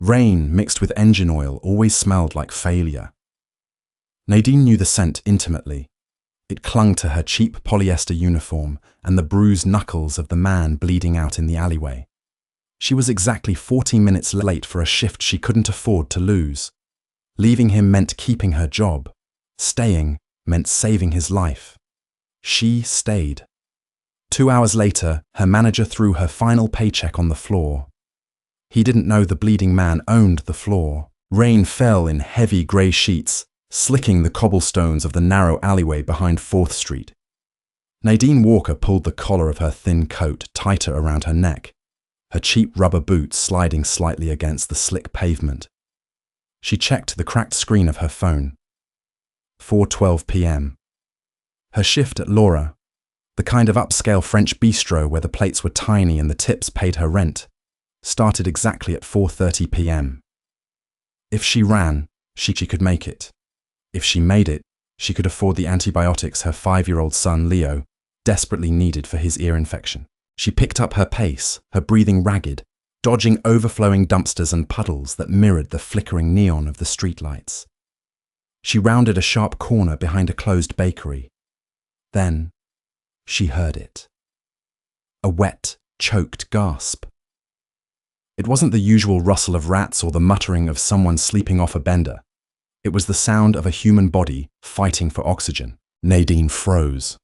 Rain mixed with engine oil always smelled like failure. Nadine knew the scent intimately. It clung to her cheap polyester uniform and the bruised knuckles of the man bleeding out in the alleyway. She was exactly 40 minutes late for a shift she couldn't afford to lose. Leaving him meant keeping her job. Staying meant saving his life. She stayed. 2 hours later, her manager threw her final paycheck on the floor. He didn't know the bleeding man owned the floor. Rain fell in heavy grey sheets, slicking the cobblestones of the narrow alleyway behind 4th Street. Nadine Walker pulled the collar of her thin coat tighter around her neck, her cheap rubber boots sliding slightly against the slick pavement. She checked the cracked screen of her phone. 4:12 p.m. Her shift at Laura, the kind of upscale French bistro where the plates were tiny and the tips paid her rent, started exactly at 4:30 p.m. If she ran, she could make it. If she made it, she could afford the antibiotics her 5-year-old son, Leo, desperately needed for his ear infection. She picked up her pace, her breathing ragged, dodging overflowing dumpsters and puddles that mirrored the flickering neon of the streetlights. She rounded a sharp corner behind a closed bakery. Then, she heard it. A wet, choked gasp. It wasn't the usual rustle of rats or the muttering of someone sleeping off a bender. It was the sound of a human body fighting for oxygen. Nadine froze.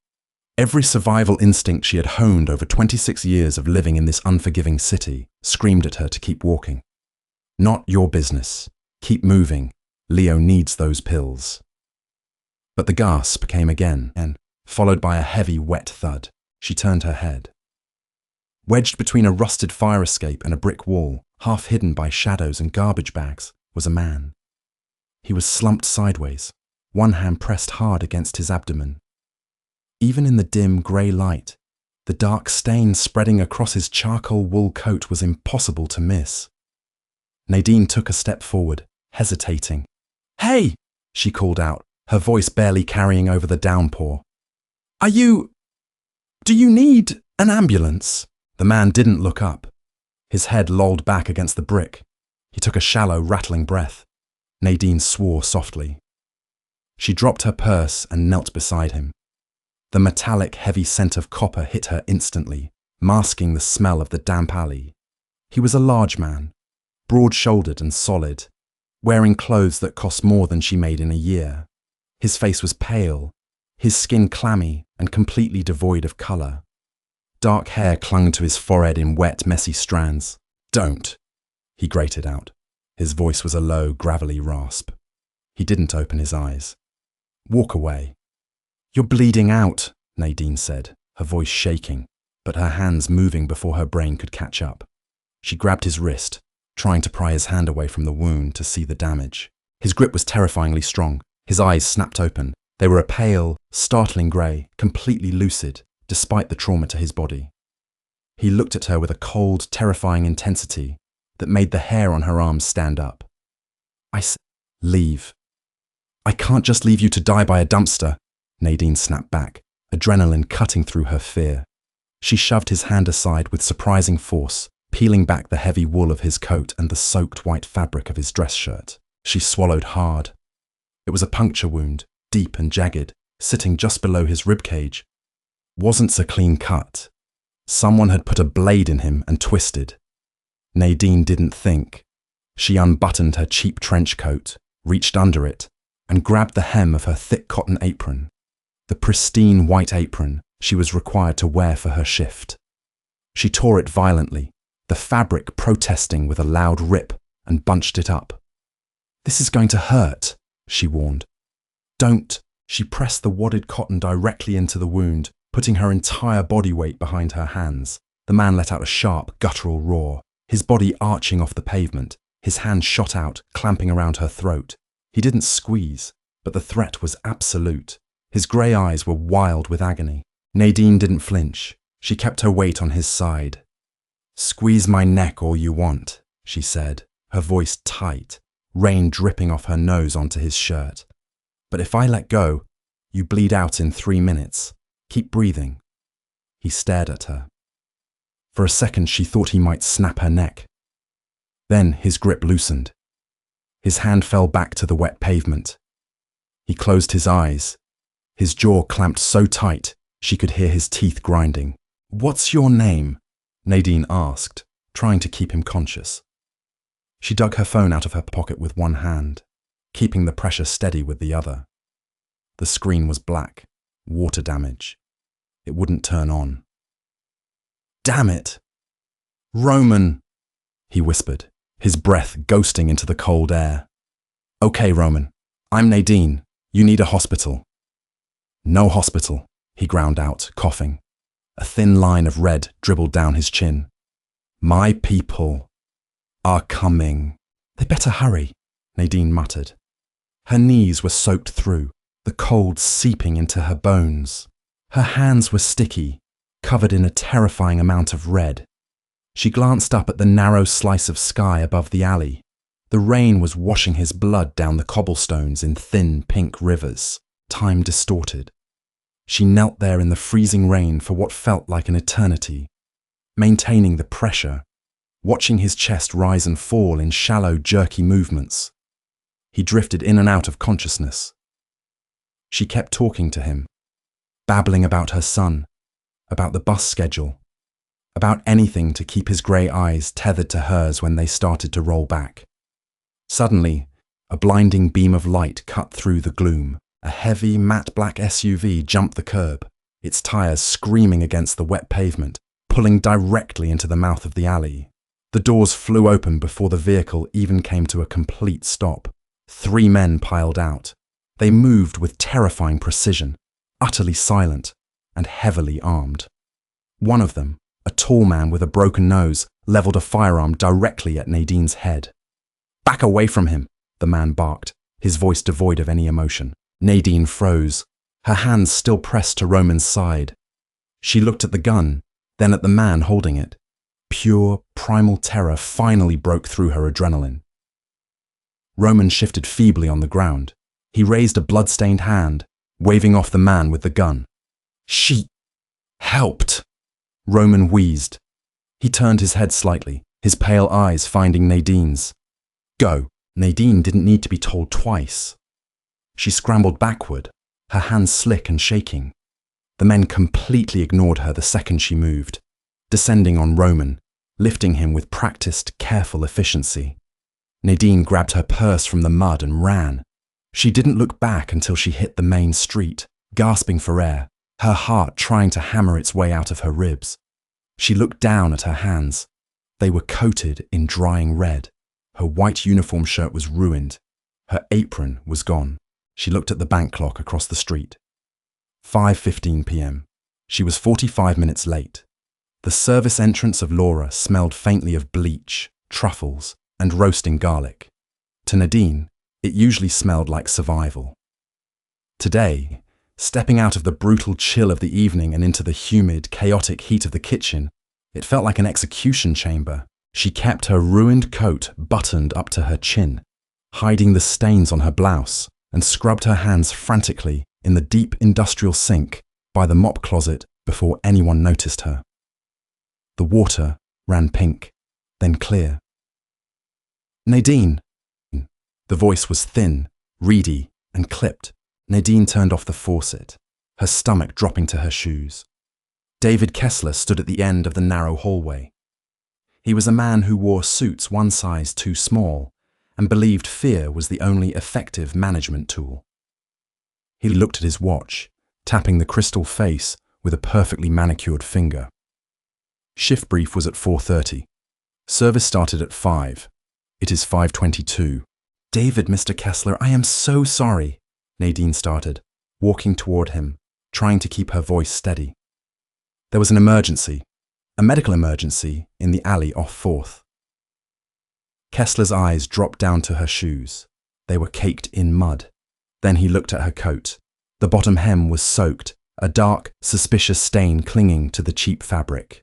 Every survival instinct she had honed over 26 years of living in this unforgiving city screamed at her to keep walking. Not your business. Keep moving. Leo needs those pills. But the gasp came again, followed by a heavy, wet thud. She turned her head. Wedged between a rusted fire escape and a brick wall, half hidden by shadows and garbage bags, was a man. He was slumped sideways, one hand pressed hard against his abdomen. Even in the dim grey light, the dark stain spreading across his charcoal wool coat was impossible to miss. Nadine took a step forward, hesitating. "Hey!" she called out, her voice barely carrying over the downpour. Do you need an ambulance?" The man didn't look up. His head lolled back against the brick. He took a shallow, rattling breath. Nadine swore softly. She dropped her purse and knelt beside him. The metallic, heavy scent of copper hit her instantly, masking the smell of the damp alley. He was a large man, broad-shouldered and solid, wearing clothes that cost more than she made in a year. His face was pale, his skin clammy and completely devoid of colour. Dark hair clung to his forehead in wet, messy strands. "Don't," he grated out. His voice was a low, gravelly rasp. He didn't open his eyes. "Walk away." "You're bleeding out," Nadine said, her voice shaking, but her hands moving before her brain could catch up. She grabbed his wrist, trying to pry his hand away from the wound to see the damage. His grip was terrifyingly strong. His eyes snapped open. They were a pale, startling grey, completely lucid, despite the trauma to his body. He looked at her with a cold, terrifying intensity that made the hair on her arms stand up. "I said, leave." "I can't just leave you to die by a dumpster," Nadine snapped back, adrenaline cutting through her fear. She shoved his hand aside with surprising force, peeling back the heavy wool of his coat and the soaked white fabric of his dress shirt. She swallowed hard. It was a puncture wound, deep and jagged, sitting just below his ribcage. Wasn't a clean cut. Someone had put a blade in him and twisted. Nadine didn't think. She unbuttoned her cheap trench coat, reached under it, and grabbed the hem of her thick cotton apron, the pristine white apron she was required to wear for her shift. She tore it violently, the fabric protesting with a loud rip, and bunched it up. "This is going to hurt," she warned. "Don't." She pressed the wadded cotton directly into the wound, putting her entire body weight behind her hands. The man let out a sharp, guttural roar, his body arching off the pavement, his hand shot out, clamping around her throat. He didn't squeeze, but the threat was absolute. His grey eyes were wild with agony. Nadine didn't flinch. She kept her weight on his side. "Squeeze my neck all you want," she said, her voice tight, rain dripping off her nose onto his shirt. "But if I let go, you bleed out in 3 minutes. Keep breathing." He stared at her. For a second she thought he might snap her neck. Then his grip loosened. His hand fell back to the wet pavement. He closed his eyes. His jaw clamped so tight she could hear his teeth grinding. "What's your name?" Nadine asked, trying to keep him conscious. She dug her phone out of her pocket with one hand, keeping the pressure steady with the other. The screen was black, water damage. It wouldn't turn on. "Damn it! Roman!" he whispered, his breath ghosting into the cold air. "Okay, Roman. I'm Nadine. You need a hospital." "No hospital," he ground out, coughing. A thin line of red dribbled down his chin. "My people are coming." "They better hurry," Nadine muttered. Her knees were soaked through, the cold seeping into her bones. Her hands were sticky, covered in a terrifying amount of red. She glanced up at the narrow slice of sky above the alley. The rain was washing his blood down the cobblestones in thin pink rivers, time distorted. She knelt there in the freezing rain for what felt like an eternity, maintaining the pressure, watching his chest rise and fall in shallow, jerky movements. He drifted in and out of consciousness. She kept talking to him, babbling about her son, about the bus schedule, about anything to keep his grey eyes tethered to hers when they started to roll back. Suddenly, a blinding beam of light cut through the gloom. A heavy, matte black SUV jumped the curb, its tyres screaming against the wet pavement, pulling directly into the mouth of the alley. The doors flew open before the vehicle even came to a complete stop. 3 men piled out. They moved with terrifying precision, utterly silent and heavily armed. One of them, a tall man with a broken nose, leveled a firearm directly at Nadine's head. "Back away from him," the man barked, his voice devoid of any emotion. Nadine froze, her hands still pressed to Roman's side. She looked at the gun, then at the man holding it. Pure, primal terror finally broke through her adrenaline. Roman shifted feebly on the ground. He raised a blood-stained hand, waving off the man with the gun. "She helped!" Roman wheezed. He turned his head slightly, his pale eyes finding Nadine's. "Go." Nadine didn't need to be told twice. She scrambled backward, her hands slick and shaking. The men completely ignored her the second she moved, descending on Roman, lifting him with practiced, careful efficiency. Nadine grabbed her purse from the mud and ran. She didn't look back until she hit the main street, gasping for air, her heart trying to hammer its way out of her ribs. She looked down at her hands. They were coated in drying red. Her white uniform shirt was ruined. Her apron was gone. She looked at the bank clock across the street. 5:15 p.m. She was 45 minutes late. The service entrance of Laura smelled faintly of bleach, truffles, and roasting garlic. To Nadine, it usually smelled like survival. Today, stepping out of the brutal chill of the evening and into the humid, chaotic heat of the kitchen, it felt like an execution chamber. She kept her ruined coat buttoned up to her chin, hiding the stains on her blouse, and scrubbed her hands frantically in the deep industrial sink by the mop closet before anyone noticed her. The water ran pink, then clear. "Nadine!" The voice was thin, reedy, and clipped. Nadine turned off the faucet, her stomach dropping to her shoes. David Kessler stood at the end of the narrow hallway. He was a man who wore suits one size too small and believed fear was the only effective management tool. He looked at his watch, tapping the crystal face with a perfectly manicured finger. Shift brief was at 4:30. Service started at 5. It is 5:22. "David, Mr. Kessler, I am so sorry," Nadine started, walking toward him, trying to keep her voice steady. There was an emergency, a medical emergency, in the alley off 4th. Kessler's eyes dropped down to her shoes. They were caked in mud. Then he looked at her coat. The bottom hem was soaked, a dark, suspicious stain clinging to the cheap fabric.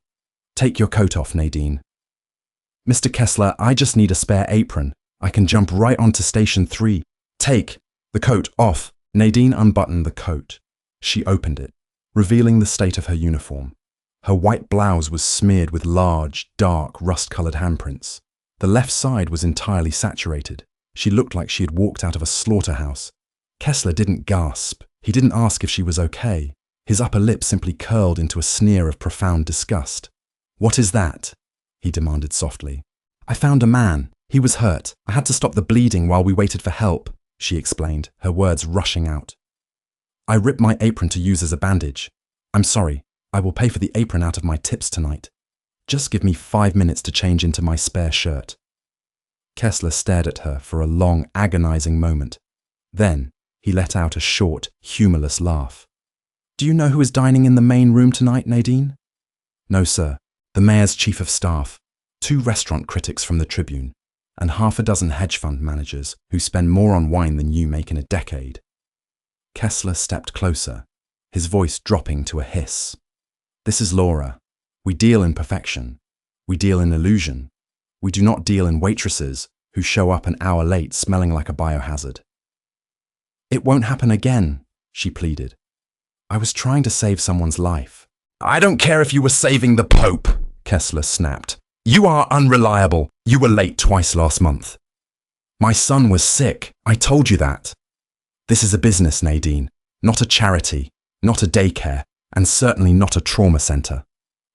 "Take your coat off, Nadine." "Mr. Kessler, I just need a spare apron. I can jump right onto station 3. Take the coat off." Nadine unbuttoned the coat. She opened it, revealing the state of her uniform. Her white blouse was smeared with large, dark, rust-colored handprints. The left side was entirely saturated. She looked like she had walked out of a slaughterhouse. Kessler didn't gasp. He didn't ask if she was okay. His upper lip simply curled into a sneer of profound disgust. "What is that?" he demanded softly. "I found a man. He was hurt. I had to stop the bleeding while we waited for help," she explained, her words rushing out. "I ripped my apron to use as a bandage. I'm sorry. I will pay for the apron out of my tips tonight. Just give me 5 minutes to change into my spare shirt." Kessler stared at her for a long, agonizing moment. Then he let out a short, humorless laugh. "Do you know who is dining in the main room tonight, Nadine?" "No, sir. The mayor's chief of staff, 2 restaurant critics from the Tribune, and half a dozen hedge fund managers who spend more on wine than you make in a decade." Kessler stepped closer, his voice dropping to a hiss. "This is Laura. We deal in perfection. We deal in illusion. We do not deal in waitresses who show up an hour late smelling like a biohazard." "It won't happen again," she pleaded. "I was trying to save someone's life." "I don't care if you were saving the Pope," Kessler snapped. "You are unreliable. You were late twice last month." "My son was sick. I told you that." "This is a business, Nadine, not a charity, not a daycare, and certainly not a trauma center."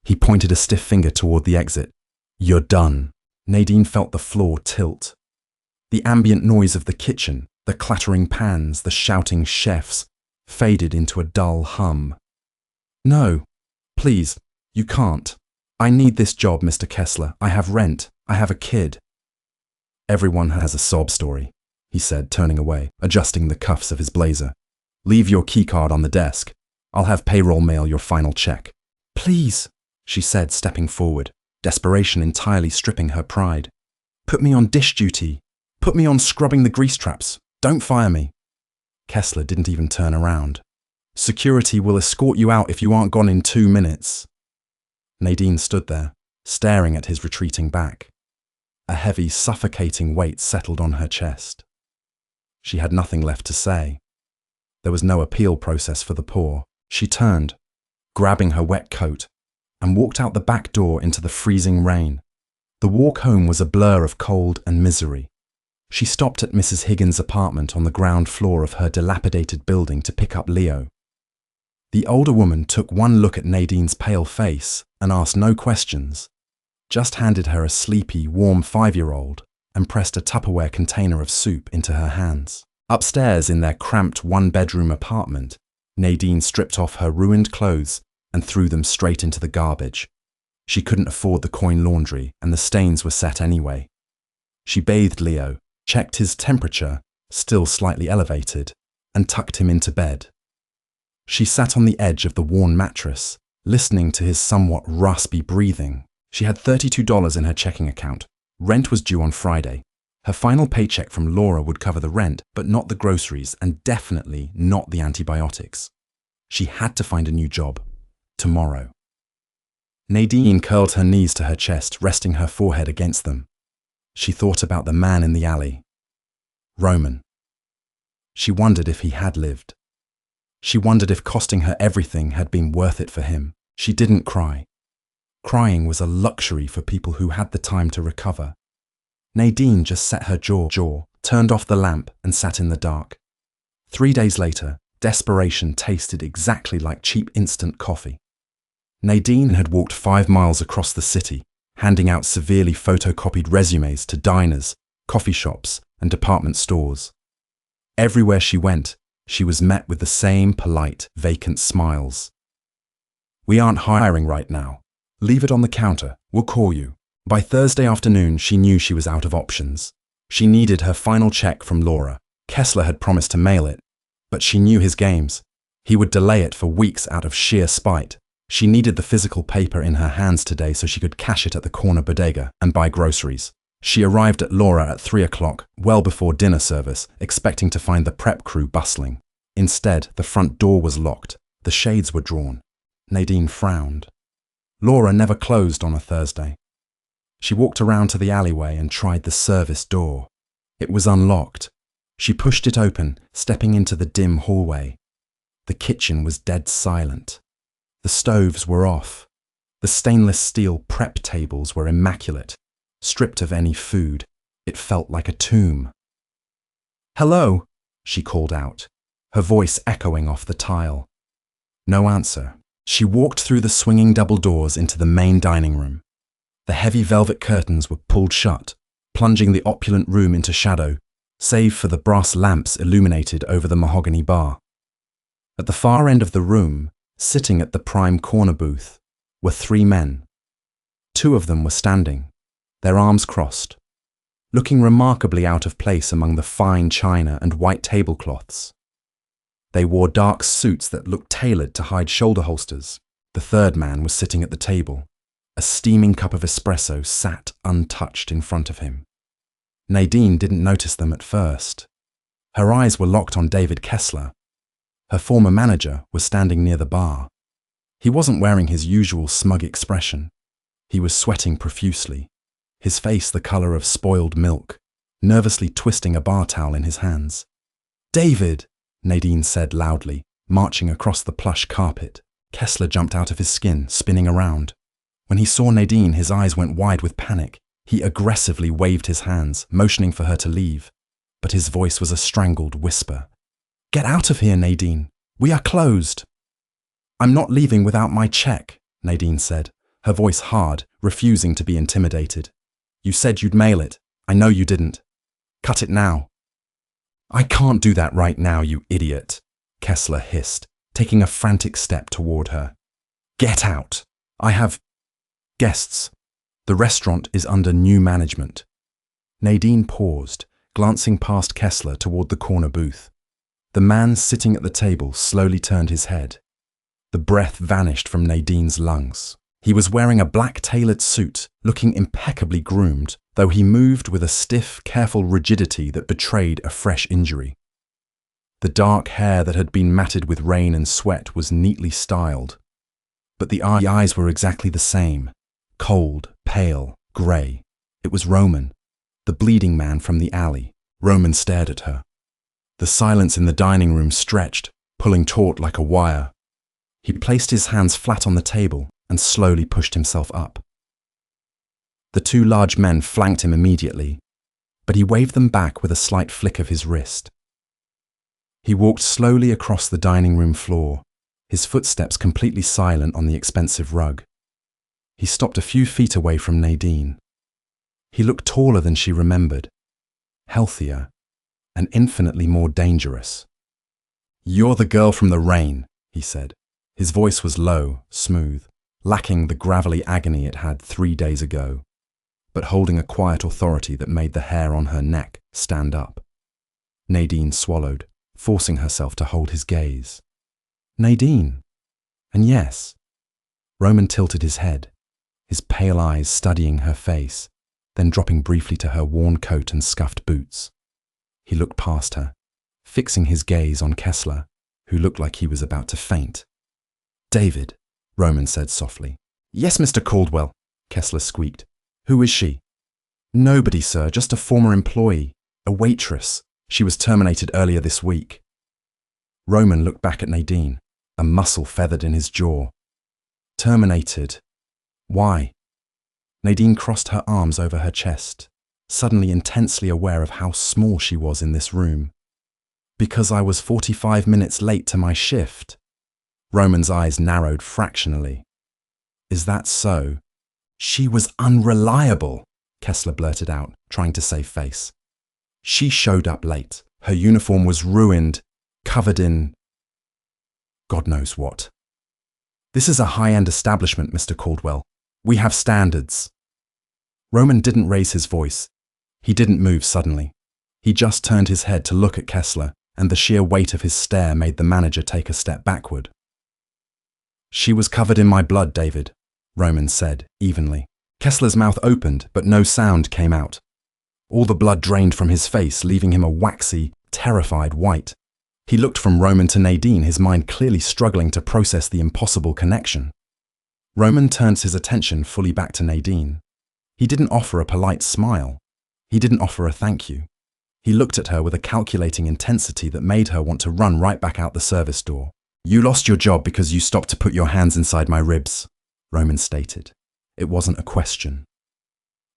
He pointed a stiff finger toward the exit. "You're done." Nadine felt the floor tilt. The ambient noise of the kitchen, the clattering pans, the shouting chefs, faded into a dull hum. "No, please, you can't. I need this job, Mr. Kessler. I have rent. I have a kid." "Everyone has a sob story," he said, turning away, adjusting the cuffs of his blazer. "Leave your keycard on the desk. I'll have payroll mail your final check." "Please," she said, stepping forward, desperation entirely stripping her pride. "Put me on dish duty. Put me on scrubbing the grease traps. Don't fire me." Kessler didn't even turn around. "Security will escort you out if you aren't gone in 2 minutes." Nadine stood there, staring at his retreating back. A heavy, suffocating weight settled on her chest. She had nothing left to say. There was no appeal process for the poor. She turned, grabbing her wet coat, and walked out the back door into the freezing rain. The walk home was a blur of cold and misery. She stopped at Mrs. Higgins' apartment on the ground floor of her dilapidated building to pick up Leo. The older woman took one look at Nadine's pale face and asked no questions, just handed her a sleepy, warm 5-year-old and pressed a Tupperware container of soup into her hands. Upstairs in their cramped 1-bedroom apartment, Nadine stripped off her ruined clothes and threw them straight into the garbage. She couldn't afford the coin laundry and the stains were set anyway. She bathed Leo, checked his temperature, still slightly elevated, and tucked him into bed. She sat on the edge of the worn mattress, listening to his somewhat raspy breathing. She had $32 in her checking account. Rent was due on Friday. Her final paycheck from Laura would cover the rent, but not the groceries, and definitely not the antibiotics. She had to find a new job. Tomorrow. Nadine curled her knees to her chest, resting her forehead against them. She thought about the man in the alley. Roman. She wondered if he had lived. She wondered if costing her everything had been worth it for him. She didn't cry. Crying was a luxury for people who had the time to recover. Nadine just set her jaw, turned off the lamp, and sat in the dark. 3 days later, desperation tasted exactly like cheap instant coffee. Nadine had walked 5 miles across the city, handing out severely photocopied resumes to diners, coffee shops, and department stores. Everywhere she went, she was met with the same polite, vacant smiles. "We aren't hiring right now. Leave it on the counter. We'll call you." By Thursday afternoon, she knew she was out of options. She needed her final check from Laura. Kessler had promised to mail it, but she knew his games. He would delay it for weeks out of sheer spite. She needed the physical paper in her hands today so she could cash it at the corner bodega and buy groceries. She arrived at Laura at 3 o'clock, well before dinner service, expecting to find the prep crew bustling. Instead, the front door was locked. The shades were drawn. Nadine frowned. Laura never closed on a Thursday. She walked around to the alleyway and tried the service door. It was unlocked. She pushed it open, stepping into the dim hallway. The kitchen was dead silent. The stoves were off. The stainless steel prep tables were immaculate. stripped of any food. It felt like a tomb. "Hello," she called out, her voice echoing off the tile. No answer. She walked through the swinging double doors into the main dining room. The heavy velvet curtains were pulled shut, plunging the opulent room into shadow, save for the brass lamps illuminated over the mahogany bar. At the far end of the room, sitting at the prime corner booth, were 3 men. 2 of them were standing, their arms crossed, looking remarkably out of place among the fine china and white tablecloths. They wore dark suits that looked tailored to hide shoulder holsters. The 3rd man was sitting at the table. A steaming cup of espresso sat untouched in front of him. Nadine didn't notice them at first. Her eyes were locked on David Kessler. Her former manager was standing near the bar. He wasn't wearing his usual smug expression. He was sweating profusely, his face the color of spoiled milk, nervously twisting a bar towel in his hands. "David!" Nadine said loudly, marching across the plush carpet. Kessler jumped out of his skin, spinning around. When he saw Nadine, his eyes went wide with panic. He aggressively waved his hands, motioning for her to leave. But his voice was a strangled whisper. "Get out of here, Nadine. We are closed." "I'm not leaving without my check," Nadine said, her voice hard, refusing to be intimidated. "You said you'd mail it. I know you didn't. Cut it now." "I can't do that right now, you idiot," Kessler hissed, taking a frantic step toward her. "Get out. I have guests. The restaurant is under new management." Nadine paused, glancing past Kessler toward the corner booth. The man sitting at the table slowly turned his head. The breath vanished from Nadine's lungs. He was wearing a black tailored suit, looking impeccably groomed, though he moved with a stiff, careful rigidity that betrayed a fresh injury. The dark hair that had been matted with rain and sweat was neatly styled. But the eyes were exactly the same, cold, pale, grey. It was Roman, the bleeding man from the alley. Roman stared at her. The silence in the dining room stretched, pulling taut like a wire. He placed his hands flat on the table and slowly pushed himself up. The 2 large men flanked him immediately, but he waved them back with a slight flick of his wrist. He walked slowly across the dining room floor, his footsteps completely silent on the expensive rug. He stopped a few feet away from Nadine. He looked taller than she remembered, healthier, and infinitely more dangerous. "You're the girl from the rain," he said. His voice was low, smooth, lacking the gravelly agony it had 3 days ago, but holding a quiet authority that made the hair on her neck stand up. Nadine swallowed, forcing herself to hold his gaze. Nadine! And yes. Roman tilted his head, his pale eyes studying her face, then dropping briefly to her worn coat and scuffed boots. He looked past her, fixing his gaze on Kessler, who looked like he was about to faint. "David," Roman said softly. "Yes, Mr. Caldwell," Kessler squeaked. "Who is she?" "Nobody, sir, just a former employee, a waitress. She was terminated earlier this week." Roman looked back at Nadine, a muscle feathered in his jaw. "Terminated? Why?" Nadine crossed her arms over her chest, suddenly intensely aware of how small she was in this room. "Because I was 45 minutes late to my shift." Roman's eyes narrowed fractionally. "Is that so?" "She was unreliable," Kessler blurted out, trying to save face. "She showed up late. Her uniform was ruined, covered in God knows what. This is a high-end establishment, Mr. Caldwell. We have standards." Roman didn't raise his voice. He didn't move suddenly. He just turned his head to look at Kessler, and the sheer weight of his stare made the manager take a step backward. "She was covered in my blood, David," Roman said evenly. Kessler's mouth opened, but no sound came out. All the blood drained from his face, leaving him a waxy, terrified white. He looked from Roman to Nadine, his mind clearly struggling to process the impossible connection. Roman turned his attention fully back to Nadine. He didn't offer a polite smile. He didn't offer a thank you. He looked at her with a calculating intensity that made her want to run right back out the service door. "You lost your job because you stopped to put your hands inside my ribs," Roman stated. It wasn't a question.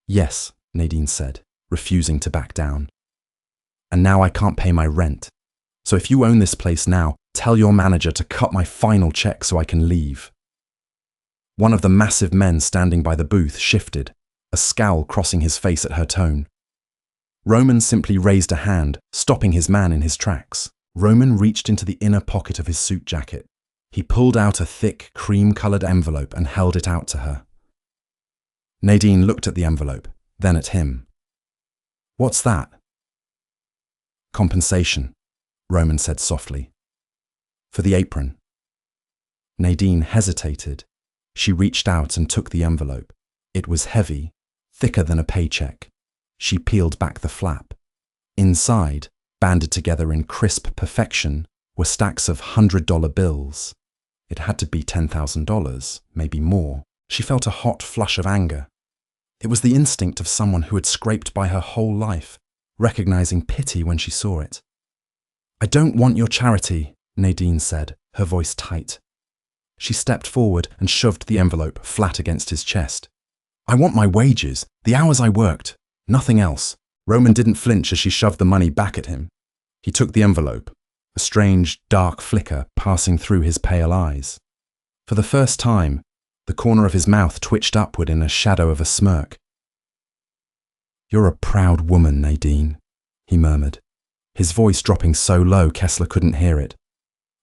Yes, Nadine said, refusing to back down. And now I can't pay my rent. So if you own this place now, tell your manager to cut my final check so I can leave. One of the massive men standing by the booth shifted, a scowl crossing his face at her tone. Roman simply raised a hand, stopping his man in his tracks. Roman reached into the inner pocket of his suit jacket. He pulled out a thick, cream-colored envelope and held it out to her. Nadine looked at the envelope, then at him. What's that? Compensation, Roman said softly. For the apron. Nadine hesitated. She reached out and took the envelope. It was heavy, thicker than a paycheck. She peeled back the flap. Inside, banded together in crisp perfection, were stacks of $100 bills. It had to be $10,000, maybe more. She felt a hot flush of anger. It was the instinct of someone who had scraped by her whole life, recognizing pity when she saw it. I don't want your charity, Nadine said, her voice tight. She stepped forward and shoved the envelope flat against his chest. I want my wages, the hours I worked, nothing else. Roman didn't flinch as she shoved the money back at him. He took the envelope, a strange, dark flicker passing through his pale eyes. For the first time, the corner of his mouth twitched upward in a shadow of a smirk. You're a proud woman, Nadine, he murmured, his voice dropping so low Kessler couldn't hear it.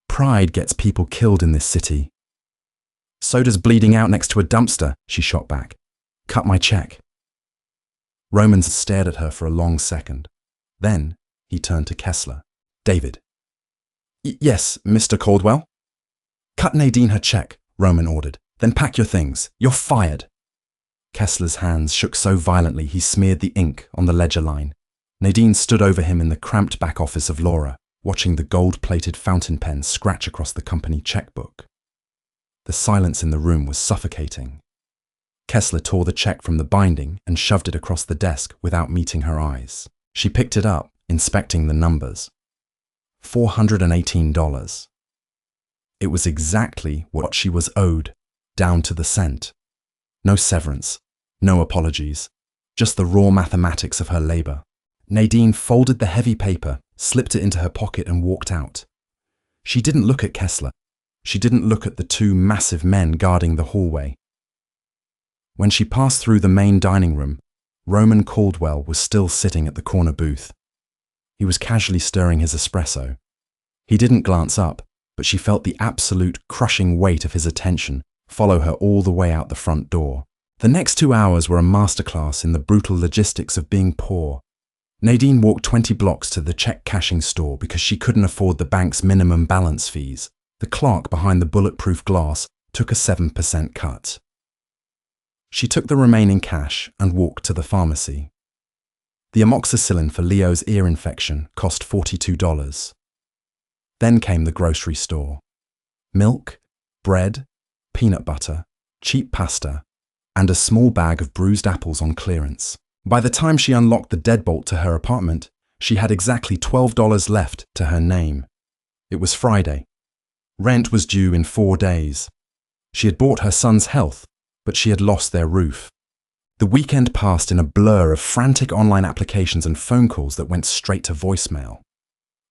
Pride gets people killed in this city. So does bleeding out next to a dumpster, she shot back. Cut my check. Roman stared at her for a long second. Then he turned to Kessler. David. Yes, Mr. Caldwell? Cut Nadine her check, Roman ordered. Then pack your things. You're fired. Kessler's hands shook so violently he smeared the ink on the ledger line. Nadine stood over him in the cramped back office of Laura, watching the gold-plated fountain pen scratch across the company checkbook. The silence in the room was suffocating. Kessler tore the check from the binding and shoved it across the desk without meeting her eyes. She picked it up, inspecting the numbers. $418. It was exactly what she was owed, down to the cent. No severance, no apologies, just the raw mathematics of her labor. Nadine folded the heavy paper, slipped it into her pocket and walked out. She didn't look at Kessler. She didn't look at the two massive men guarding the hallway. When she passed through the main dining room, Roman Caldwell was still sitting at the corner booth. He was casually stirring his espresso. He didn't glance up, but she felt the absolute crushing weight of his attention follow her all the way out the front door. The next 2 hours were a masterclass in the brutal logistics of being poor. Nadine walked 20 blocks to the check-cashing store because she couldn't afford the bank's minimum balance fees. The clerk behind the bulletproof glass took a 7% cut. She took the remaining cash and walked to the pharmacy. The amoxicillin for Leo's ear infection cost $42. Then came the grocery store. Milk, bread, peanut butter, cheap pasta, and a small bag of bruised apples on clearance. By the time she unlocked the deadbolt to her apartment, she had exactly $12 left to her name. It was Friday. Rent was due in 4 days. She had bought her son's health, but she had lost their roof. The weekend passed in a blur of frantic online applications and phone calls that went straight to voicemail.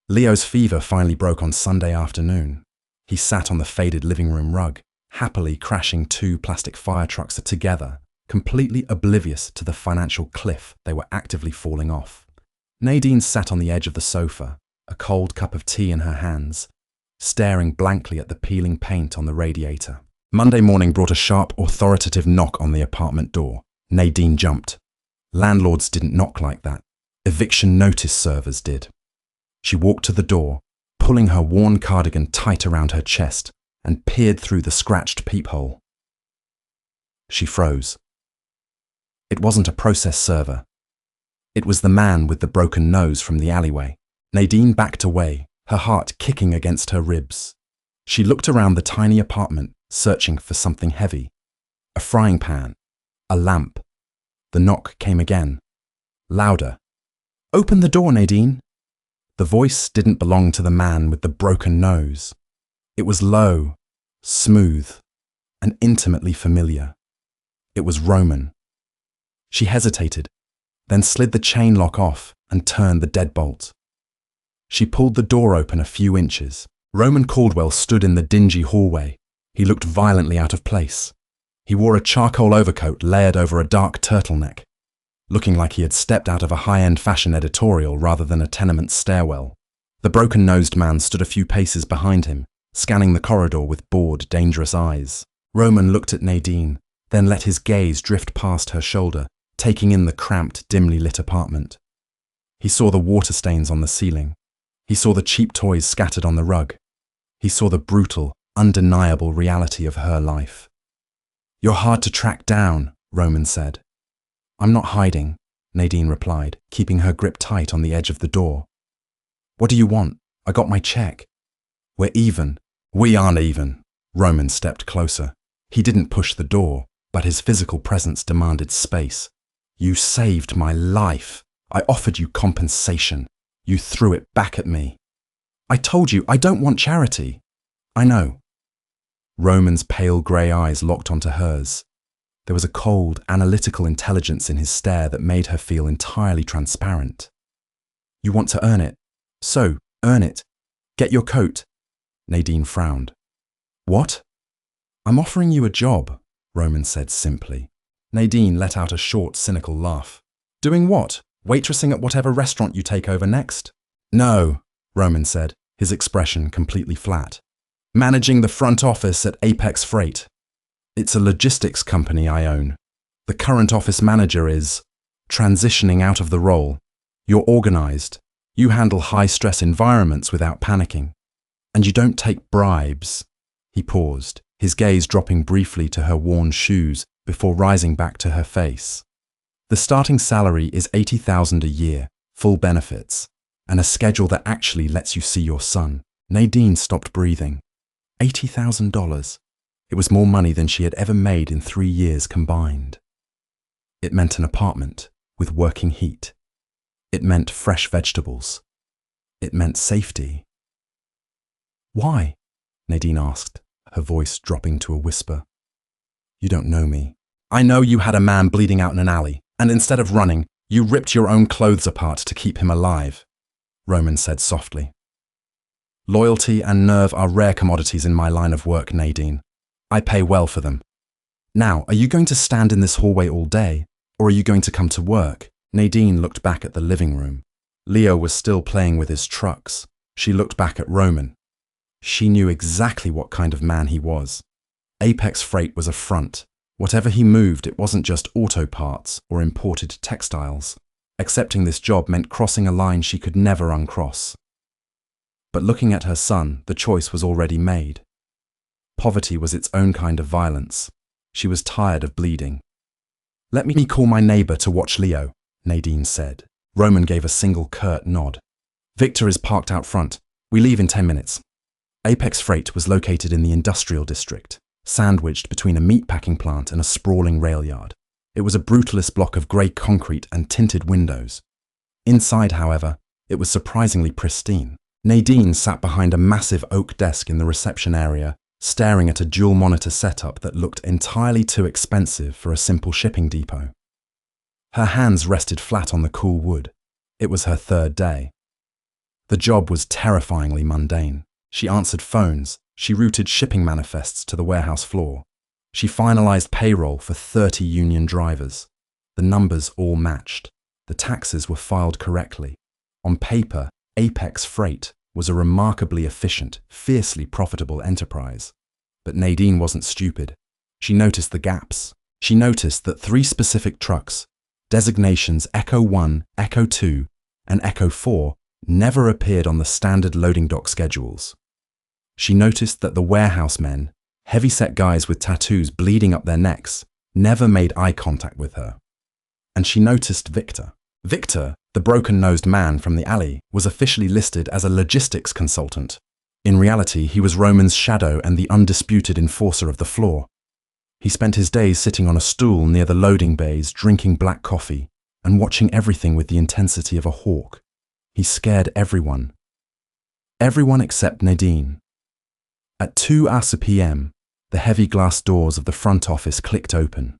Leo's fever finally broke on Sunday afternoon. He sat on the faded living room rug, happily crashing 2 plastic fire trucks together, completely oblivious to the financial cliff they were actively falling off. Nadine sat on the edge of the sofa, a cold cup of tea in her hands, staring blankly at the peeling paint on the radiator. Monday morning brought a sharp, authoritative knock on the apartment door. Nadine jumped. Landlords didn't knock like that. Eviction notice servers did. She walked to the door, pulling her worn cardigan tight around her chest, and peered through the scratched peephole. She froze. It wasn't a process server. It was the man with the broken nose from the alleyway. Nadine backed away, her heart kicking against her ribs. She looked around the tiny apartment, searching for something heavy. A frying pan. A lamp. The knock came again. Louder. Open the door, Nadine. The voice didn't belong to the man with the broken nose. It was low, smooth, and intimately familiar. It was Roman. She hesitated, then slid the chain lock off and turned the deadbolt. She pulled the door open a few inches. Roman Caldwell stood in the dingy hallway. He looked violently out of place. He wore a charcoal overcoat layered over a dark turtleneck, looking like he had stepped out of a high-end fashion editorial rather than a tenement stairwell. The broken-nosed man stood a few paces behind him, scanning the corridor with bored, dangerous eyes. Roman looked at Nadine, then let his gaze drift past her shoulder, taking in the cramped, dimly lit apartment. He saw the water stains on the ceiling. He saw the cheap toys scattered on the rug. He saw the brutal, undeniable reality of her life. "You're hard to track down," Roman said. "I'm not hiding," Nadine replied, keeping her grip tight on the edge of the door. "What do you want? I got my check." "We're even." "We aren't even." Roman stepped closer. He didn't push the door, but his physical presence demanded space. "You saved my life. I offered you compensation. You threw it back at me." "I told you I don't want charity." "I know." Roman's pale grey eyes locked onto hers. There was a cold, analytical intelligence in his stare that made her feel entirely transparent. "You want to earn it. So, earn it. Get your coat." Nadine frowned. "What?" "I'm offering you a job," Roman said simply. Nadine let out a short, cynical laugh. "Doing what? Waitressing at whatever restaurant you take over next?" "No," Roman said, his expression completely flat. "Managing the front office at Apex Freight. It's a logistics company I own. The current office manager is transitioning out of the role. You're organized. You handle high-stress environments without panicking. And you don't take bribes." He paused, his gaze dropping briefly to her worn shoes before rising back to her face. "The starting salary is $80,000 a year, full benefits, and a schedule that actually lets you see your son." Nadine stopped breathing. $80,000. It was more money than she had ever made in 3 years combined. It meant an apartment with working heat. It meant fresh vegetables. It meant safety. "Why?" Nadine asked, her voice dropping to a whisper. "You don't know me. I know you had a man bleeding out in an alley, and instead of running, you ripped your own clothes apart to keep him alive," Roman said softly. "Loyalty and nerve are rare commodities in my line of work, Nadine. I pay well for them. Now, are you going to stand in this hallway all day, or are you going to come to work?" Nadine looked back at the living room. Leo was still playing with his trucks. She looked back at Roman. She knew exactly what kind of man he was. Apex Freight was a front. Whatever he moved, it wasn't just auto parts or imported textiles. Accepting this job meant crossing a line she could never uncross. But looking at her son, the choice was already made. Poverty was its own kind of violence. She was tired of bleeding. "Let me call my neighbor to watch Leo," Nadine said. Roman gave a single curt nod. "Victor is parked out front. We leave in 10 minutes. Apex Freight was located in the industrial district, sandwiched between a meatpacking plant and a sprawling rail yard. It was a brutalist block of grey concrete and tinted windows. Inside, however, it was surprisingly pristine. Nadine sat behind a massive oak desk in the reception area, staring at a dual monitor setup that looked entirely too expensive for a simple shipping depot. Her hands rested flat on the cool wood. It was her 3rd day. The job was terrifyingly mundane. She answered phones. She routed shipping manifests to the warehouse floor. She finalized payroll for 30 union drivers. The numbers all matched. The taxes were filed correctly. On paper, Apex Freight was a remarkably efficient, fiercely profitable enterprise. But Nadine wasn't stupid. She noticed the gaps. She noticed that 3 specific trucks, designations Echo 1, Echo 2, and Echo 4, never appeared on the standard loading dock schedules. She noticed that the warehouse men, heavy-set guys with tattoos bleeding up their necks, never made eye contact with her. And she noticed Victor. Victor, the broken-nosed man from the alley, was officially listed as a logistics consultant. In reality, he was Roman's shadow and the undisputed enforcer of the floor. He spent his days sitting on a stool near the loading bays, drinking black coffee, and watching everything with the intensity of a hawk. He scared everyone. Everyone except Nadine. At 2:00 p.m., the heavy glass doors of the front office clicked open.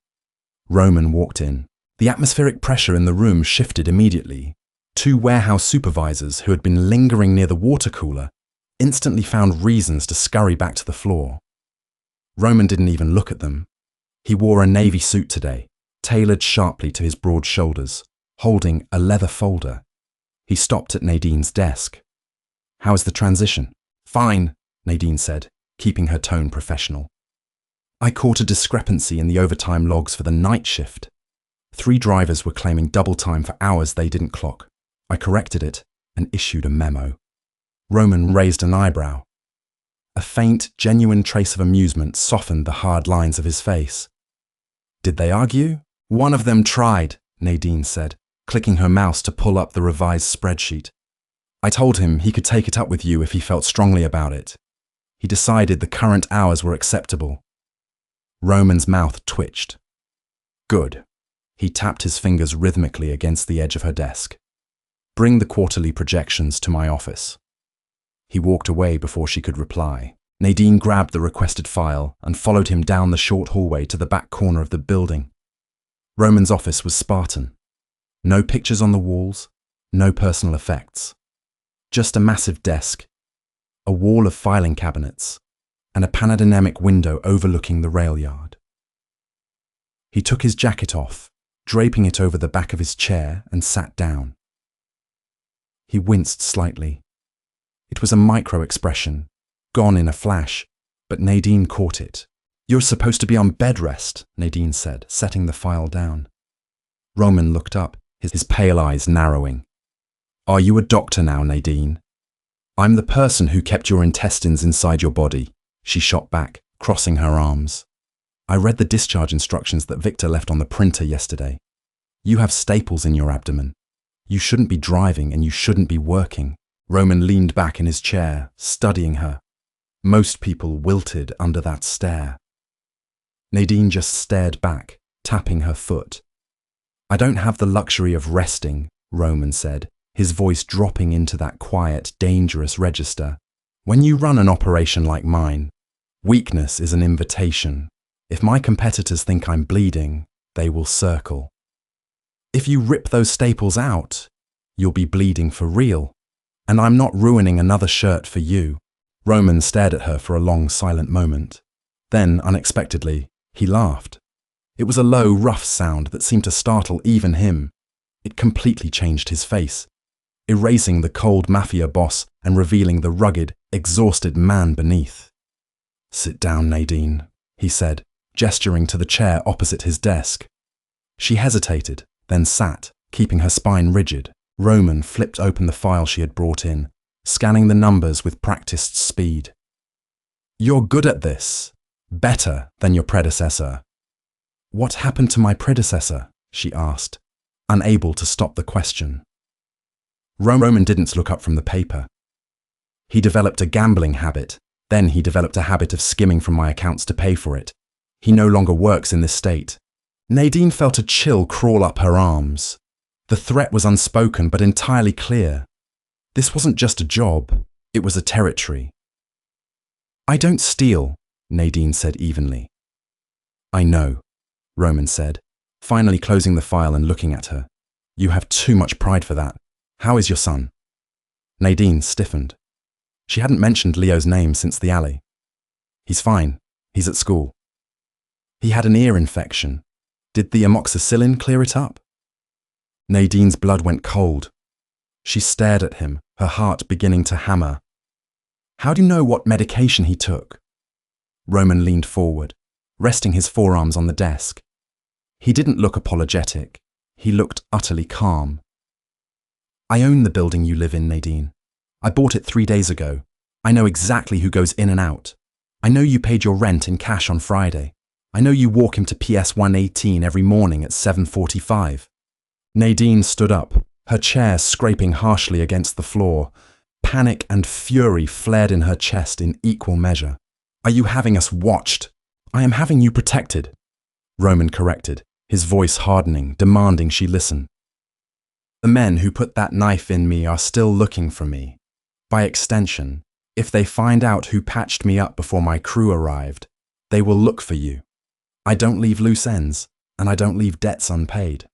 Roman walked in. The atmospheric pressure in the room shifted immediately. Two warehouse supervisors who had been lingering near the water cooler instantly found reasons to scurry back to the floor. Roman didn't even look at them. He wore a navy suit today, tailored sharply to his broad shoulders, holding a leather folder. He stopped at Nadine's desk. "How is the transition?" "Fine," Nadine said, keeping her tone professional. "I caught a discrepancy in the overtime logs for the night shift. 3 drivers were claiming double time for hours they didn't clock. I corrected it and issued a memo." Roman raised an eyebrow. A faint, genuine trace of amusement softened the hard lines of his face. "Did they argue?" "One of them tried," Nadine said, clicking her mouse to pull up the revised spreadsheet. "I told him he could take it up with you if he felt strongly about it. He decided the current hours were acceptable." Roman's mouth twitched. "Good." He tapped his fingers rhythmically against the edge of her desk. "Bring the quarterly projections to my office." He walked away before she could reply. Nadine grabbed the requested file and followed him down the short hallway to the back corner of the building. Roman's office was Spartan. No pictures on the walls, no personal effects. Just a massive desk, a wall of filing cabinets, and a panoramic window overlooking the rail yard. He took his jacket off, draping it over the back of his chair, and sat down. He winced slightly. It was a micro-expression, gone in a flash, but Nadine caught it. "You're supposed to be on bed rest," Nadine said, setting the file down. Roman looked up, his pale eyes narrowing. "Are you a doctor now, Nadine?" "I'm the person who kept your intestines inside your body," she shot back, crossing her arms. "I read the discharge instructions that Victor left on the printer yesterday. You have staples in your abdomen. You shouldn't be driving and you shouldn't be working." Roman leaned back in his chair, studying her. Most people wilted under that stare. Nadine just stared back, tapping her foot. "I don't have the luxury of resting," Roman said, his voice dropping into that quiet, dangerous register. "When you run an operation like mine, weakness is an invitation. If my competitors think I'm bleeding, they will circle. If you rip those staples out, you'll be bleeding for real. And I'm not ruining another shirt for you." Roman stared at her for a long, silent moment. Then, unexpectedly, he laughed. It was a low, rough sound that seemed to startle even him. It completely changed his face, erasing the cold Mafia boss and revealing the rugged, exhausted man beneath. "Sit down, Nadine," he said, gesturing to the chair opposite his desk. She hesitated, then sat, keeping her spine rigid. Roman flipped open the file she had brought in, scanning the numbers with practiced speed. "You're good at this. Better than your predecessor." "What happened to my predecessor?" she asked, unable to stop the question. Roman didn't look up from the paper. "He developed a gambling habit. Then he developed a habit of skimming from my accounts to pay for it. He no longer works in this state." Nadine felt a chill crawl up her arms. The threat was unspoken but entirely clear. This wasn't just a job, it was a territory. "I don't steal," Nadine said evenly. "I know," Roman said, finally closing the file and looking at her. "You have too much pride for that. How is your son?" Nadine stiffened. She hadn't mentioned Leo's name since the alley. "He's fine. He's at school." "He had an ear infection. Did the amoxicillin clear it up?" Nadine's blood went cold. She stared at him, her heart beginning to hammer. "How do you know what medication he took?" Roman leaned forward, resting his forearms on the desk. He didn't look apologetic. He looked utterly calm. "I own the building you live in, Nadine. I bought it 3 days ago. I know exactly who goes in and out. I know you paid your rent in cash on Friday. I know you walk him to PS 118 every morning at 7:45. Nadine stood up, her chair scraping harshly against the floor. Panic and fury flared in her chest in equal measure. "Are you having us watched?" "I am having you protected," Roman corrected, his voice hardening, demanding she listen. "The men who put that knife in me are still looking for me. By extension, if they find out who patched me up before my crew arrived, they will look for you. I don't leave loose ends, and I don't leave debts unpaid."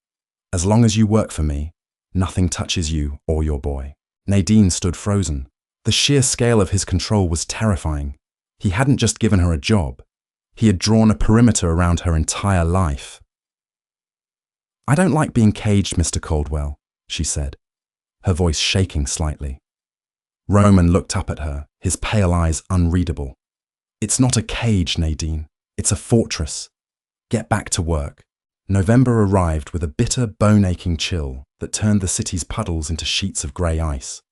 As long as you work for me, nothing touches you or your boy. Nadine stood frozen. The sheer scale of his control was terrifying. He hadn't just given her a job. He had drawn a perimeter around her entire life. "I don't like being caged, Mr. Caldwell," she said, her voice shaking slightly. Roman looked up at her, his pale eyes unreadable. "It's not a cage, Nadine. It's a fortress. Get back to work." November arrived with a bitter, bone-aching chill that turned the city's puddles into sheets of grey ice.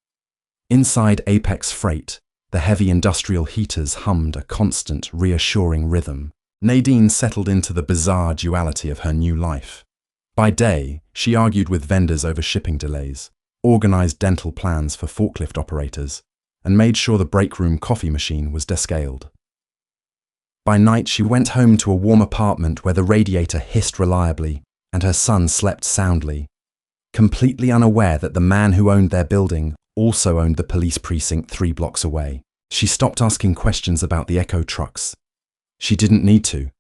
Inside Apex Freight, the heavy industrial heaters hummed a constant, reassuring rhythm. Nadine settled into the bizarre duality of her new life. By day, she argued with vendors over shipping delays, organized dental plans for forklift operators, and made sure the break room coffee machine was descaled. By night, she went home to a warm apartment where the radiator hissed reliably and her son slept soundly, completely unaware that the man who owned their building also owned the police precinct 3 blocks away. She stopped asking questions about the Echo trucks. She didn't need to.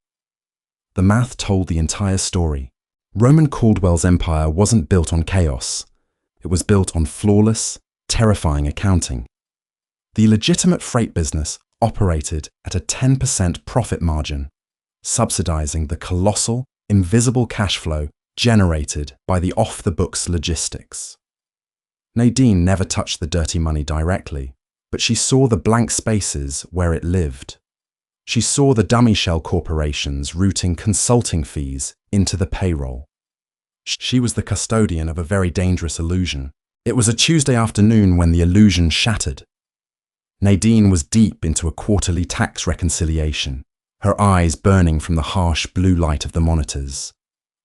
The math told the entire story. Roman Caldwell's empire wasn't built on chaos. It was built on flawless, terrifying accounting. The legitimate freight business operated at a 10% profit margin, subsidizing the colossal, invisible cash flow generated by the off-the-books logistics. Nadine never touched the dirty money directly, but she saw the blank spaces where it lived. She saw the dummy shell corporations routing consulting fees into the payroll. She was the custodian of a very dangerous illusion. It was a Tuesday afternoon when the illusion shattered. Nadine was deep into a quarterly tax reconciliation, her eyes burning from the harsh blue light of the monitors.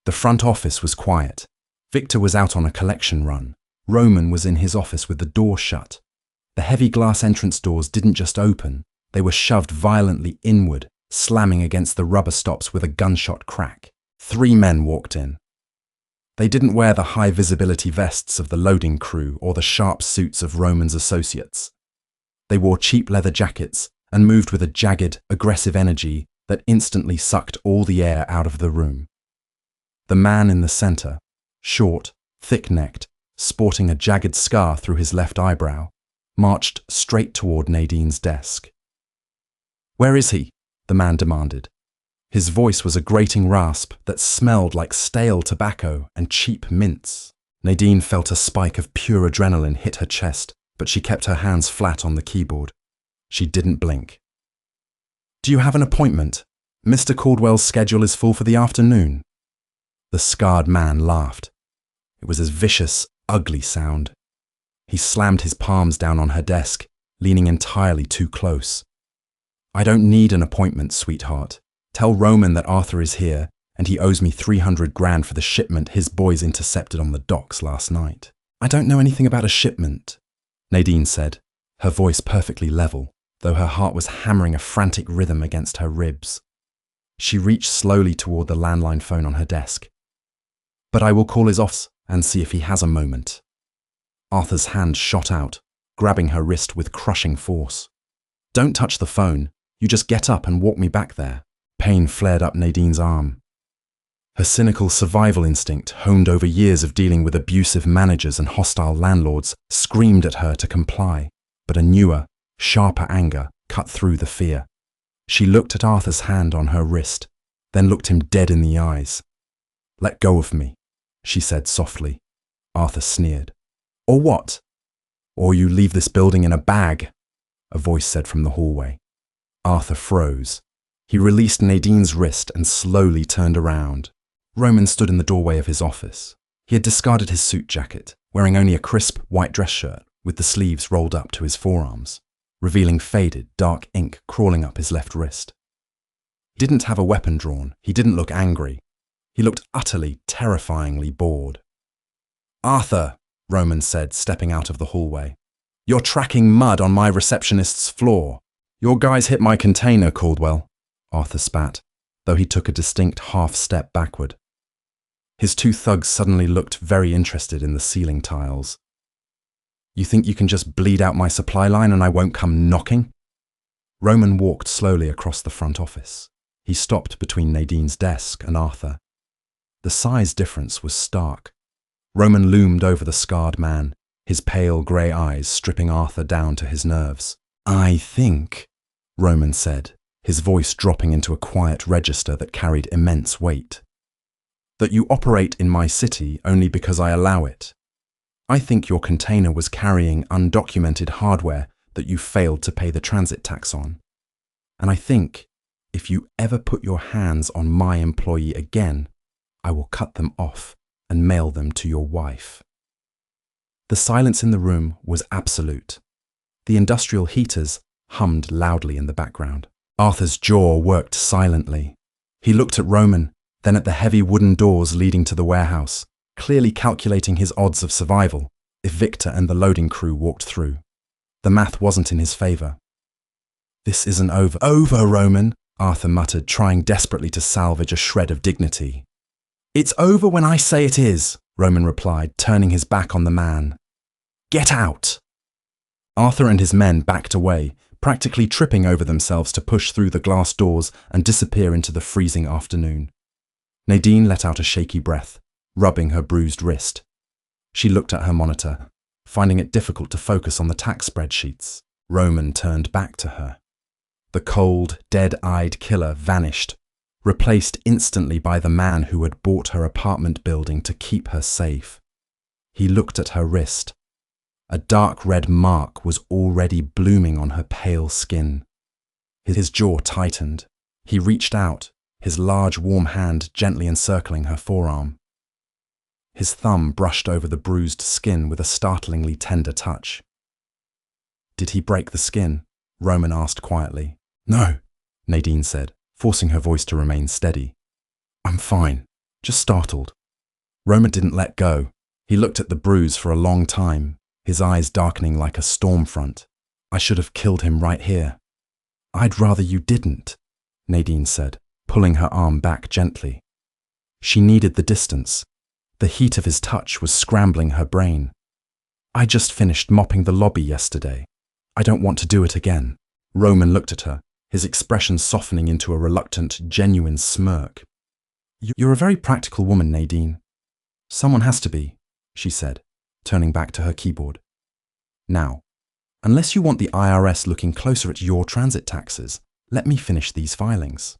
The front office was quiet. Victor was out on a collection run. Roman was in his office with the door shut. The heavy glass entrance doors didn't just open, they were shoved violently inward, slamming against the rubber stops with a gunshot crack. 3 men walked in. They didn't wear the high-visibility vests of the loading crew or the sharp suits of Roman's associates. They wore cheap leather jackets and moved with a jagged, aggressive energy that instantly sucked all the air out of the room. The man in the center, short, thick-necked, sporting a jagged scar through his left eyebrow, marched straight toward Nadine's desk. "Where is he?" the man demanded. His voice was a grating rasp that smelled like stale tobacco and cheap mints. Nadine felt a spike of pure adrenaline hit her chest, but she kept her hands flat on the keyboard. She didn't blink. "Do you have an appointment? Mr. Caldwell's schedule is full for the afternoon." The scarred man laughed. It was a vicious, ugly sound. He slammed his palms down on her desk, leaning entirely too close. "I don't need an appointment, sweetheart. Tell Roman that Arthur is here, and he owes me 300 grand for the shipment his boys intercepted on the docks last night." "I don't know anything about a shipment," Nadine said, her voice perfectly level, though her heart was hammering a frantic rhythm against her ribs. She reached slowly toward the landline phone on her desk. "But I will call his office and see if he has a moment." Arthur's hand shot out, grabbing her wrist with crushing force. "Don't touch the phone. You just get up and walk me back there." Pain flared up Nadine's arm. Her cynical survival instinct, honed over years of dealing with abusive managers and hostile landlords, screamed at her to comply, but a newer, sharper anger cut through the fear. She looked at Arthur's hand on her wrist, then looked him dead in the eyes. "Let go of me," she said softly. Arthur sneered. "Or what? Or you leave this building in a bag," a voice said from the hallway. Arthur froze. He released Nadine's wrist and slowly turned around. Roman stood in the doorway of his office. He had discarded his suit jacket, wearing only a crisp white dress shirt with the sleeves rolled up to his forearms, revealing faded, dark ink crawling up his left wrist. He didn't have a weapon drawn. He didn't look angry. He looked utterly, terrifyingly bored. "Arthur," Roman said, stepping out of the hallway, "you're tracking mud on my receptionist's floor." "Your guys hit my container, Caldwell," Arthur spat, though he took a distinct half-step backward. His 2 thugs suddenly looked very interested in the ceiling tiles. "You think you can just bleed out my supply line and I won't come knocking?" Roman walked slowly across the front office. He stopped between Nadine's desk and Arthur. The size difference was stark. Roman loomed over the scarred man, his pale grey eyes stripping Arthur down to his nerves. "I think," Roman said, his voice dropping into a quiet register that carried immense weight, "that you operate in my city only because I allow it. I think your container was carrying undocumented hardware that you failed to pay the transit tax on. And I think if you ever put your hands on my employee again, I will cut them off and mail them to your wife." The silence in the room was absolute. The industrial heaters hummed loudly in the background. Arthur's jaw worked silently. He looked at Roman, then at the heavy wooden doors leading to the warehouse, clearly calculating his odds of survival if Victor and the loading crew walked through. The math wasn't in his favor. "This isn't over." "Over, Roman," Arthur muttered, trying desperately to salvage a shred of dignity. "It's over when I say it is," Roman replied, turning his back on the man. "Get out!" Arthur and his men backed away, practically tripping over themselves to push through the glass doors and disappear into the freezing afternoon. Nadine let out a shaky breath, rubbing her bruised wrist. She looked at her monitor, finding it difficult to focus on the tax spreadsheets. Roman turned back to her. The cold, dead-eyed killer vanished, replaced instantly by the man who had bought her apartment building to keep her safe. He looked at her wrist. A dark red mark was already blooming on her pale skin. His jaw tightened. He reached out, his large warm hand gently encircling her forearm. His thumb brushed over the bruised skin with a startlingly tender touch. "Did he break the skin?" Roman asked quietly. "No," Nadine said, forcing her voice to remain steady. "I'm fine, just startled." Roman didn't let go. He looked at the bruise for a long time, his eyes darkening like a storm front. "I should have killed him right here." "I'd rather you didn't," Nadine said, pulling her arm back gently. She needed the distance. The heat of his touch was scrambling her brain. "I just finished mopping the lobby yesterday. I don't want to do it again." Roman looked at her, his expression softening into a reluctant, genuine smirk. "You're a very practical woman, Nadine." "Someone has to be," she said, turning back to her keyboard. "Now, unless you want the IRS looking closer at your transit taxes, let me finish these filings."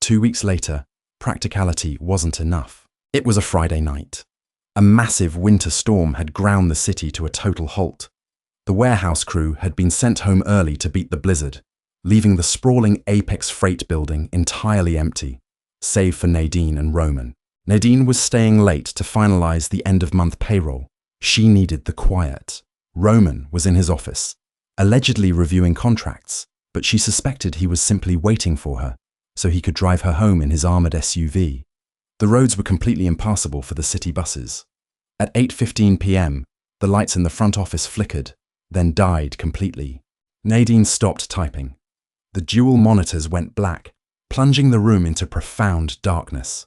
2 weeks later, practicality wasn't enough. It was a Friday night. A massive winter storm had ground the city to a total halt. The warehouse crew had been sent home early to beat the blizzard, leaving the sprawling Apex Freight building entirely empty, save for Nadine and Roman. Nadine was staying late to finalize the end-of-month payroll. She needed the quiet. Roman was in his office, allegedly reviewing contracts, but she suspected he was simply waiting for her, so he could drive her home in his armored SUV. The roads were completely impassable for the city buses. At 8:15 p.m., the lights in the front office flickered, then died completely. Nadine stopped typing. The dual monitors went black, plunging the room into profound darkness.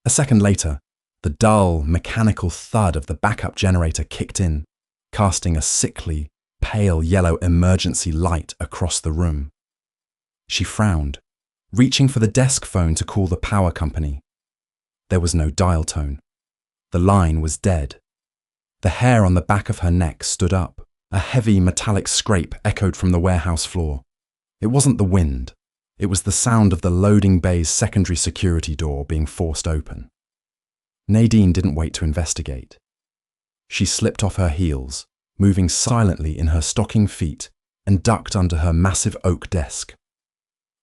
A second later, the dull, mechanical thud of the backup generator kicked in, casting a sickly, pale yellow emergency light across the room. She frowned, reaching for the desk phone to call the power company. There was no dial tone. The line was dead. The hair on the back of her neck stood up. A heavy metallic scrape echoed from the warehouse floor. It wasn't the wind. It was the sound of the loading bay's secondary security door being forced open. Nadine didn't wait to investigate. She slipped off her heels, moving silently in her stocking feet, and ducked under her massive oak desk.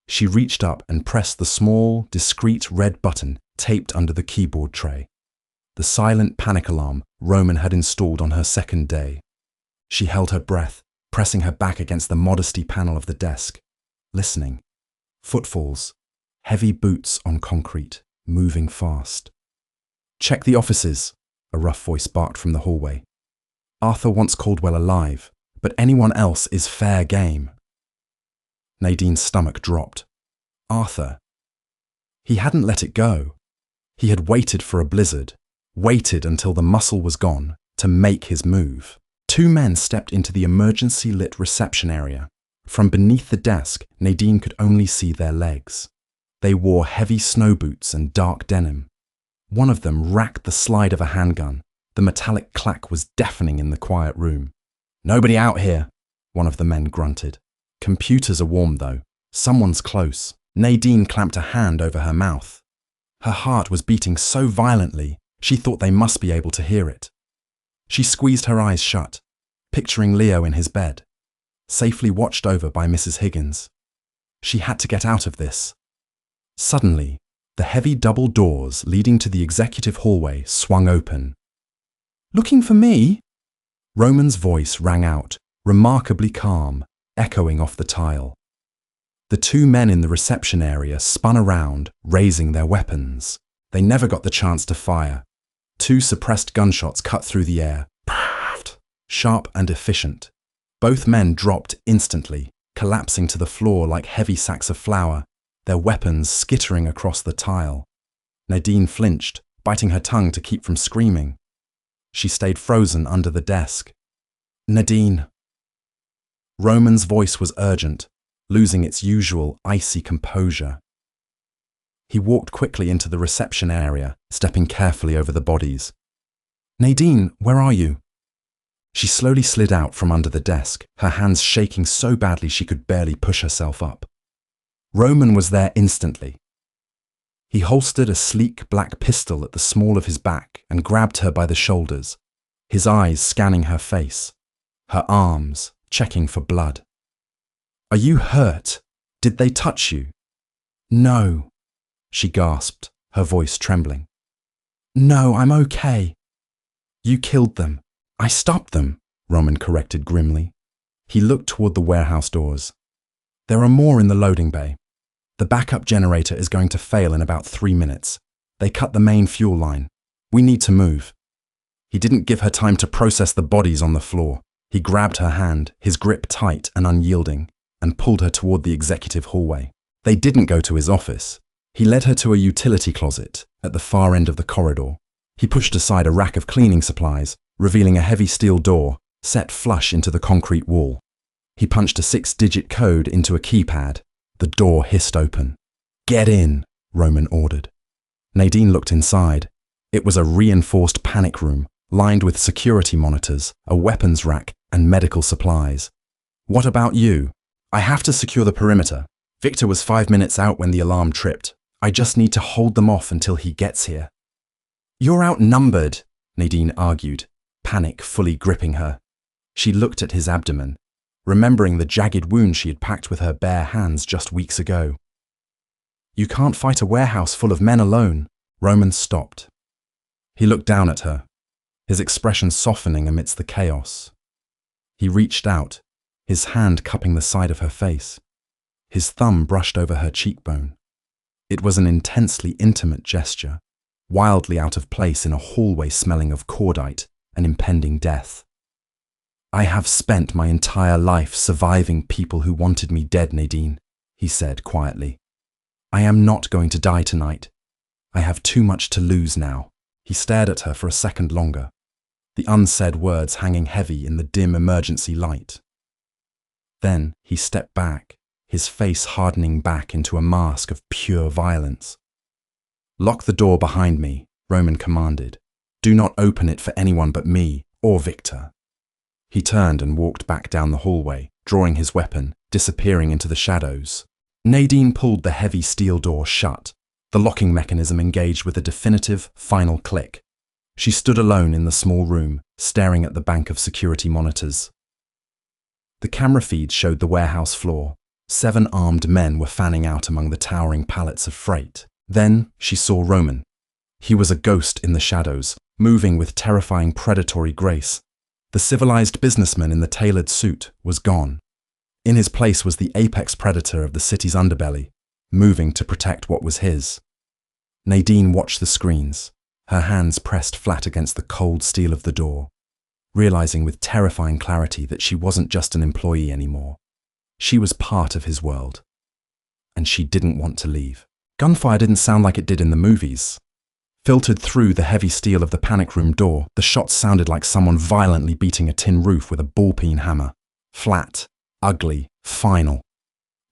She reached up and pressed the small, discreet red button taped under the keyboard tray, the silent panic alarm Roman had installed on her second day. She held her breath, pressing her back against the modesty panel of the desk, listening. Footfalls, heavy boots on concrete, moving fast. "Check the offices," a rough voice barked from the hallway. "Arthur wants Caldwell alive, but anyone else is fair game." Nadine's stomach dropped. Arthur. He hadn't let it go. He had waited for a blizzard, waited until the muscle was gone to make his move. 2 men stepped into the emergency-lit reception area. From beneath the desk, Nadine could only see their legs. They wore heavy snow boots and dark denim. One of them racked the slide of a handgun. The metallic clack was deafening in the quiet room. "Nobody out here," one of the men grunted. "Computers are warm, though. Someone's close." Nadine clamped a hand over her mouth. Her heart was beating so violently, she thought they must be able to hear it. She squeezed her eyes shut, picturing Leo in his bed, safely watched over by Mrs. Higgins. She had to get out of this. Suddenly, the heavy double doors leading to the executive hallway swung open. "Looking for me?" Roman's voice rang out, remarkably calm, echoing off the tile. The two men in the reception area spun around, raising their weapons. They never got the chance to fire. Two suppressed gunshots cut through the air, sharp and efficient. Both men dropped instantly, collapsing to the floor like heavy sacks of flour, their weapons skittering across the tile. Nadine flinched, biting her tongue to keep from screaming. She stayed frozen under the desk. "Nadine." Roman's voice was urgent, losing its usual icy composure. He walked quickly into the reception area, stepping carefully over the bodies. "Nadine, where are you?" She slowly slid out from under the desk, her hands shaking so badly she could barely push herself up. Roman was there instantly. He holstered a sleek black pistol at the small of his back and grabbed her by the shoulders, his eyes scanning her face, her arms checking for blood. "Are you hurt? Did they touch you?" "No," she gasped, her voice trembling. "No, I'm okay." "You killed them." "I stopped them," Roman corrected grimly. He looked toward the warehouse doors. "There are more in the loading bay. The backup generator is going to fail in about 3 minutes. They cut the main fuel line. We need to move." He didn't give her time to process the bodies on the floor. He grabbed her hand, his grip tight and unyielding, and pulled her toward the executive hallway. They didn't go to his office. He led her to a utility closet at the far end of the corridor. He pushed aside a rack of cleaning supplies, revealing a heavy steel door set flush into the concrete wall. He punched a 6-digit code into a keypad. The door hissed open. "Get in," Roman ordered. Nadine looked inside. It was a reinforced panic room, lined with security monitors, a weapons rack, and medical supplies. "What about you?" "I have to secure the perimeter. Victor was 5 minutes out when the alarm tripped. I just need to hold them off until he gets here." "You're outnumbered," Nadine argued, panic fully gripping her. She looked at his abdomen, remembering the jagged wound she had packed with her bare hands just weeks ago. "You can't fight a warehouse full of men alone." Roman stopped. He looked down at her, his expression softening amidst the chaos. He reached out, his hand cupping the side of her face. His thumb brushed over her cheekbone. It was an intensely intimate gesture, wildly out of place in a hallway smelling of cordite and impending death. "I have spent my entire life surviving people who wanted me dead, Nadine," he said quietly. "I am not going to die tonight. I have too much to lose now." He stared at her for a second longer, the unsaid words hanging heavy in the dim emergency light. Then he stepped back, his face hardening back into a mask of pure violence. "Lock the door behind me," Roman commanded. "Do not open it for anyone but me or Victor." He turned and walked back down the hallway, drawing his weapon, disappearing into the shadows. Nadine pulled the heavy steel door shut. The locking mechanism engaged with a definitive, final click. She stood alone in the small room, staring at the bank of security monitors. The camera feed showed the warehouse floor. 7 armed men were fanning out among the towering pallets of freight. Then she saw Roman. He was a ghost in the shadows, moving with terrifying predatory grace. The civilized businessman in the tailored suit was gone. In his place was the apex predator of the city's underbelly, moving to protect what was his. Nadine watched the screens, her hands pressed flat against the cold steel of the door, realizing with terrifying clarity that she wasn't just an employee anymore. She was part of his world, and she didn't want to leave. Gunfire didn't sound like it did in the movies. Filtered through the heavy steel of the panic room door, the shots sounded like someone violently beating a tin roof with a ball-peen hammer. Flat, ugly, final.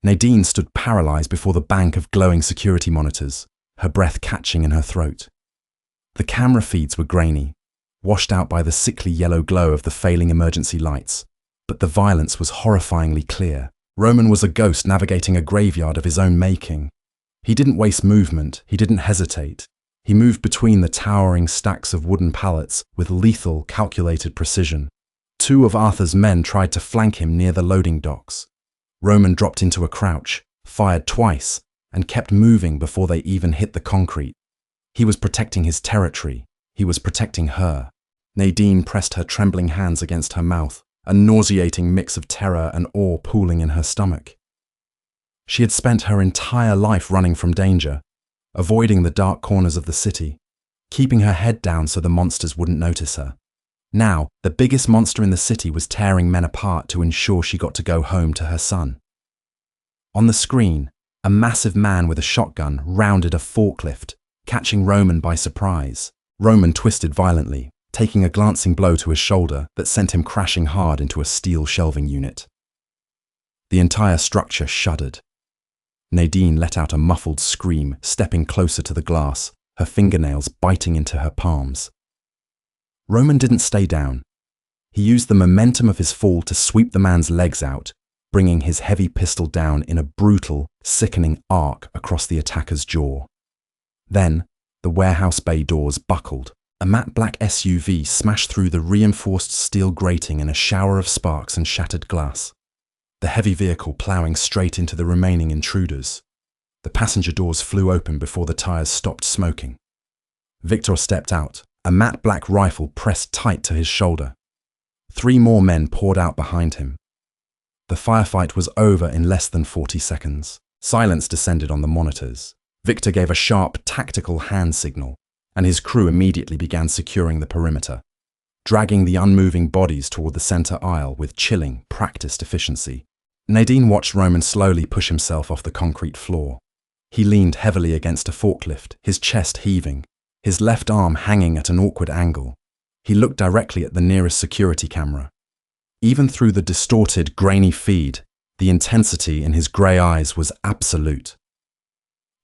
Nadine stood paralyzed before the bank of glowing security monitors, her breath catching in her throat. The camera feeds were grainy, washed out by the sickly yellow glow of the failing emergency lights, but the violence was horrifyingly clear. Roman was a ghost navigating a graveyard of his own making. He didn't waste movement, he didn't hesitate. He moved between the towering stacks of wooden pallets with lethal, calculated precision. 2 of Arthur's men tried to flank him near the loading docks. Roman dropped into a crouch, fired twice, and kept moving before they even hit the concrete. He was protecting his territory. He was protecting her. Nadine pressed her trembling hands against her mouth, a nauseating mix of terror and awe pooling in her stomach. She had spent her entire life running from danger, avoiding the dark corners of the city, keeping her head down so the monsters wouldn't notice her. Now, the biggest monster in the city was tearing men apart to ensure she got to go home to her son. On the screen, a massive man with a shotgun rounded a forklift, catching Roman by surprise. Roman twisted violently, taking a glancing blow to his shoulder that sent him crashing hard into a steel shelving unit. The entire structure shuddered. Nadine let out a muffled scream, stepping closer to the glass, her fingernails biting into her palms. Roman didn't stay down. He used the momentum of his fall to sweep the man's legs out, bringing his heavy pistol down in a brutal, sickening arc across the attacker's jaw. Then, the warehouse bay doors buckled. A matte black SUV smashed through the reinforced steel grating in a shower of sparks and shattered glass, the heavy vehicle ploughing straight into the remaining intruders. The passenger doors flew open before the tires stopped smoking. Victor stepped out, a matte black rifle pressed tight to his shoulder. 3 more men poured out behind him. The firefight was over in less than 40 seconds. Silence descended on the monitors. Victor gave a sharp, tactical hand signal, and his crew immediately began securing the perimeter, dragging the unmoving bodies toward the center aisle with chilling, practiced efficiency. Nadine watched Roman slowly push himself off the concrete floor. He leaned heavily against a forklift, his chest heaving, his left arm hanging at an awkward angle. He looked directly at the nearest security camera. Even through the distorted, grainy feed, the intensity in his grey eyes was absolute.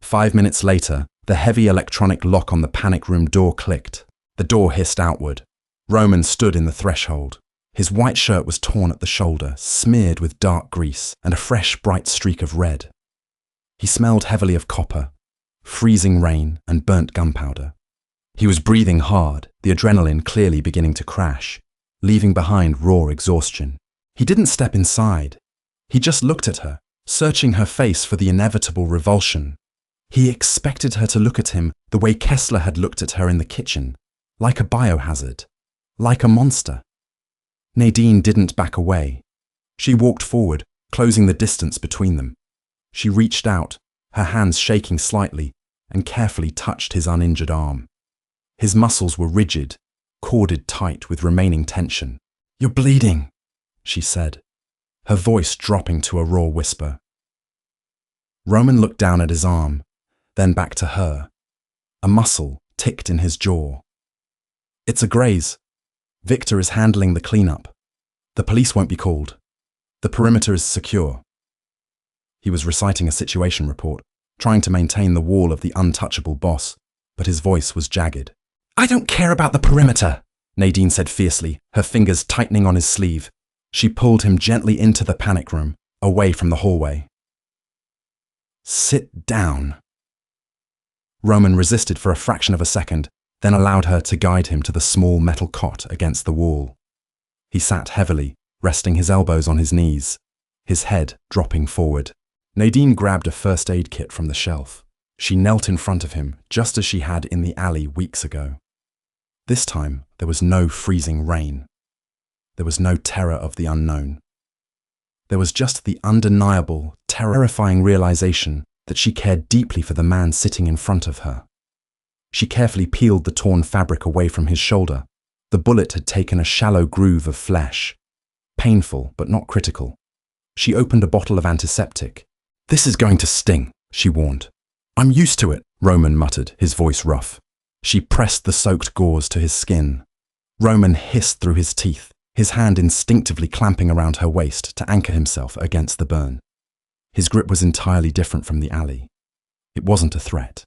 5 minutes later, the heavy electronic lock on the panic room door clicked. The door hissed outward. Roman stood in the threshold. His white shirt was torn at the shoulder, smeared with dark grease and a fresh, bright streak of red. He smelled heavily of copper, freezing rain, and burnt gunpowder. He was breathing hard, the adrenaline clearly beginning to crash, leaving behind raw exhaustion. He didn't step inside. He just looked at her, searching her face for the inevitable revulsion. He expected her to look at him the way Kessler had looked at her in the kitchen, like a biohazard, like a monster. Nadine didn't back away. She walked forward, closing the distance between them. She reached out, her hands shaking slightly, and carefully touched his uninjured arm. His muscles were rigid, corded tight with remaining tension. "You're bleeding," she said, her voice dropping to a raw whisper. Roman looked down at his arm, then back to her. A muscle ticked in his jaw. "It's a graze. Victor is handling the cleanup. The police won't be called. The perimeter is secure." He was reciting a situation report, trying to maintain the wall of the untouchable boss, but his voice was jagged. "I don't care about the perimeter," Nadine said fiercely, her fingers tightening on his sleeve. She pulled him gently into the panic room, away from the hallway. "Sit down." Roman resisted for a fraction of a second, then allowed her to guide him to the small metal cot against the wall. He sat heavily, resting his elbows on his knees, his head dropping forward. Nadine grabbed a first aid kit from the shelf. She knelt in front of him, just as she had in the alley weeks ago. This time, there was no freezing rain. There was no terror of the unknown. There was just the undeniable, terrifying realization that she cared deeply for the man sitting in front of her. She carefully peeled the torn fabric away from his shoulder. The bullet had taken a shallow groove of flesh. Painful, but not critical. She opened a bottle of antiseptic. "This is going to sting," she warned. "I'm used to it," Roman muttered, his voice rough. She pressed the soaked gauze to his skin. Roman hissed through his teeth, his hand instinctively clamping around her waist to anchor himself against the burn. His grip was entirely different from the alley. It wasn't a threat.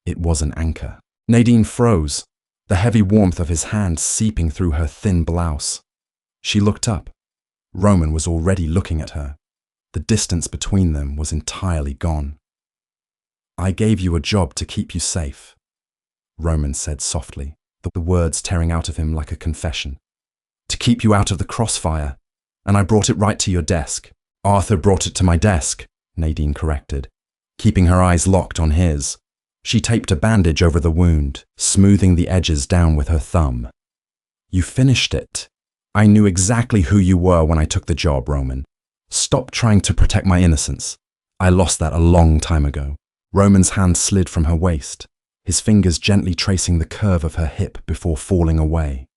It was an anchor. Nadine froze, the heavy warmth of his hand seeping through her thin blouse. She looked up. Roman was already looking at her. The distance between them was entirely gone. "I gave you a job to keep you safe," Roman said softly, the words tearing out of him like a confession. "To keep you out of the crossfire, and I brought it right to your desk." "Arthur brought it to my desk," Nadine corrected, keeping her eyes locked on his. She taped a bandage over the wound, smoothing the edges down with her thumb. "You finished it. I knew exactly who you were when I took the job, Roman. Stop trying to protect my innocence. I lost that a long time ago." Roman's hand slid from her waist, his fingers gently tracing the curve of her hip before falling away.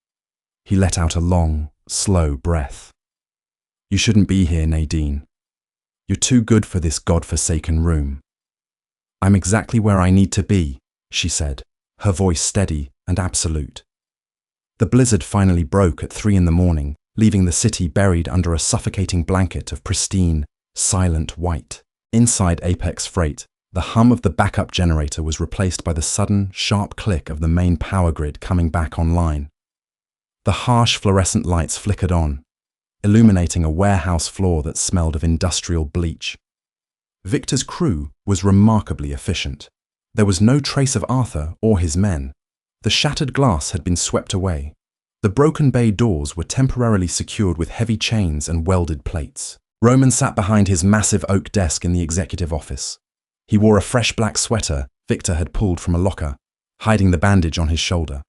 He let out a long, slow breath. "You shouldn't be here, Nadine. You're too good for this God-forsaken room." "I'm exactly where I need to be," she said, her voice steady and absolute. The blizzard finally broke at 3 a.m, leaving the city buried under a suffocating blanket of pristine, silent white. Inside Apex Freight, the hum of the backup generator was replaced by the sudden, sharp click of the main power grid coming back online. The harsh fluorescent lights flickered on, illuminating a warehouse floor that smelled of industrial bleach. Victor's crew was remarkably efficient. There was no trace of Arthur or his men. The shattered glass had been swept away. The broken bay doors were temporarily secured with heavy chains and welded plates. Roman sat behind his massive oak desk in the executive office. He wore a fresh black sweater Victor had pulled from a locker, hiding the bandage on his shoulder.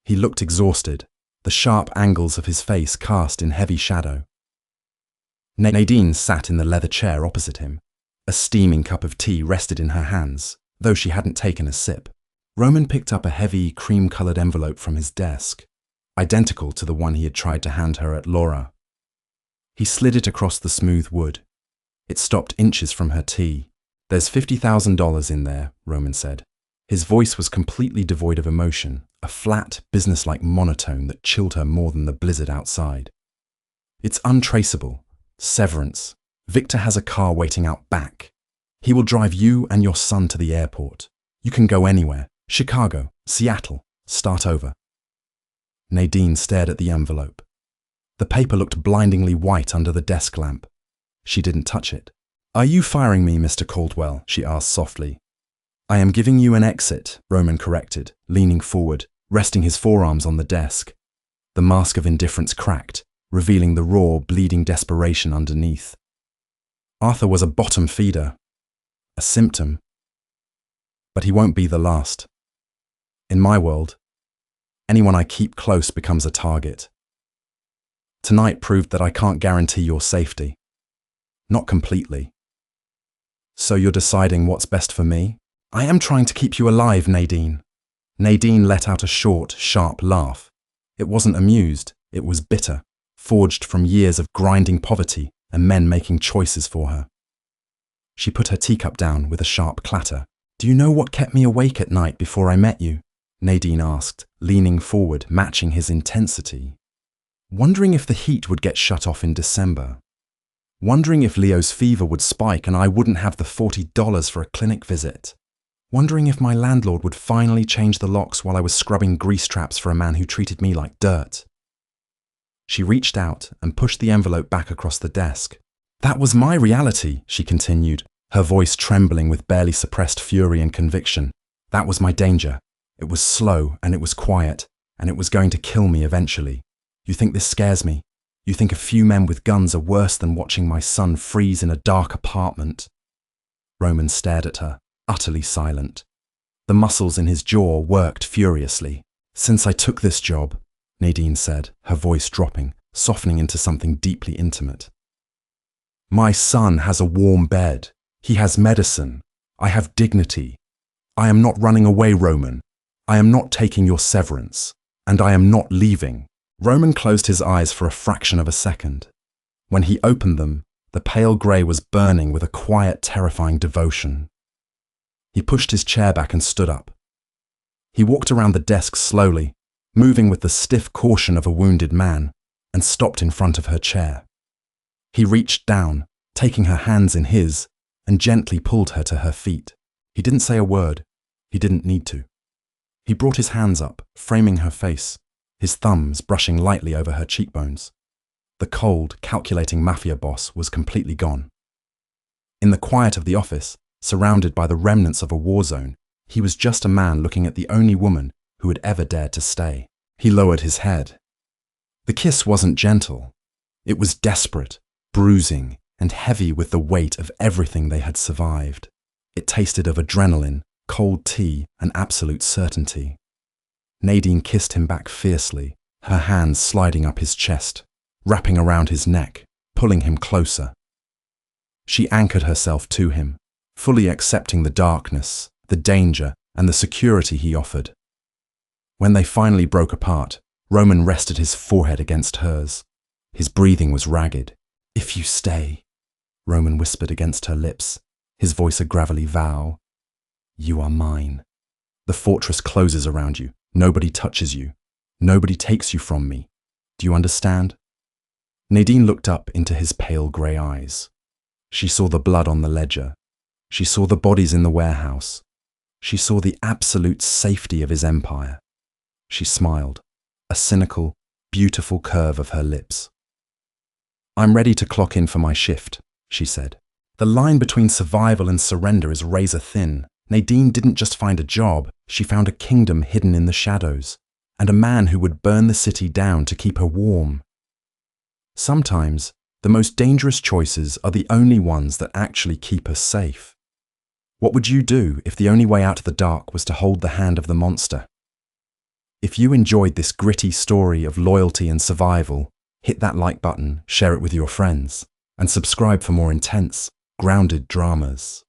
He looked exhausted, the sharp angles of his face cast in heavy shadow. Nadine sat in the leather chair opposite him. A steaming cup of tea rested in her hands, though she hadn't taken a sip. Roman picked up a heavy, cream-colored envelope from his desk, identical to the one he had tried to hand her at Laura. He slid it across the smooth wood. It stopped inches from her tea. "There's $50,000 in there," Roman said. His voice was completely devoid of emotion, a flat, businesslike monotone that chilled her more than the blizzard outside. "It's untraceable. Severance. Victor has a car waiting out back. He will drive you and your son to the airport. You can go anywhere. Chicago, Seattle. Start over." Nadine stared at the envelope. The paper looked blindingly white under the desk lamp. She didn't touch it. "Are you firing me, Mr. Caldwell?" she asked softly. "I am giving you an exit," Roman corrected, leaning forward, resting his forearms on the desk. The mask of indifference cracked, revealing the raw, bleeding desperation underneath. "Arthur was a bottom feeder. A symptom. But he won't be the last. In my world, anyone I keep close becomes a target. Tonight proved that I can't guarantee your safety. Not completely. So you're deciding what's best for me?" "I am trying to keep you alive, Nadine." Nadine let out a short, sharp laugh. It wasn't amused, it was bitter, forged from years of grinding poverty and men making choices for her. She put her teacup down with a sharp clatter. "Do you know what kept me awake at night before I met you?" Nadine asked, leaning forward, matching his intensity. "Wondering if the heat would get shut off in December. Wondering if Leo's fever would spike and I wouldn't have the $40 for a clinic visit. Wondering if my landlord would finally change the locks while I was scrubbing grease traps for a man who treated me like dirt." She reached out and pushed the envelope back across the desk. "That was my reality," she continued, her voice trembling with barely suppressed fury and conviction. "That was my danger. It was slow and it was quiet, and it was going to kill me eventually. You think this scares me? You think a few men with guns are worse than watching my son freeze in a dark apartment?" Roman stared at her, utterly silent. The muscles in his jaw worked furiously. "Since I took this job," Nadine said, her voice dropping, softening into something deeply intimate. "My son has a warm bed. He has medicine. I have dignity. I am not running away, Roman. I am not taking your severance. And I am not leaving." Roman closed his eyes for a fraction of a second. When he opened them, the pale grey was burning with a quiet, terrifying devotion. He pushed his chair back and stood up. He walked around the desk slowly, moving with the stiff caution of a wounded man, and stopped in front of her chair. He reached down, taking her hands in his, and gently pulled her to her feet. He didn't say a word. He didn't need to. He brought his hands up, framing her face, his thumbs brushing lightly over her cheekbones. The cold, calculating Mafia boss was completely gone. In the quiet of the office, surrounded by the remnants of a war zone, he was just a man looking at the only woman who had ever dared to stay. He lowered his head. The kiss wasn't gentle. It was desperate, bruising, and heavy with the weight of everything they had survived. It tasted of adrenaline, cold tea, and absolute certainty. Nadine kissed him back fiercely, her hands sliding up his chest, wrapping around his neck, pulling him closer. She anchored herself to him, fully accepting the darkness, the danger, and the security he offered. When they finally broke apart, Roman rested his forehead against hers. His breathing was ragged. "If you stay," Roman whispered against her lips, his voice a gravelly vow. "You are mine. The fortress closes around you. Nobody touches you. Nobody takes you from me. Do you understand?" Nadine looked up into his pale grey eyes. She saw the blood on the ledger. She saw the bodies in the warehouse. She saw the absolute safety of his empire. She smiled, a cynical, beautiful curve of her lips. "I'm ready to clock in for my shift," she said. The line between survival and surrender is razor thin. Nadine didn't just find a job, she found a kingdom hidden in the shadows, and a man who would burn the city down to keep her warm. Sometimes, the most dangerous choices are the only ones that actually keep us safe. What would you do if the only way out of the dark was to hold the hand of the monster? If you enjoyed this gritty story of loyalty and survival, hit that like button, share it with your friends, and subscribe for more intense, grounded dramas.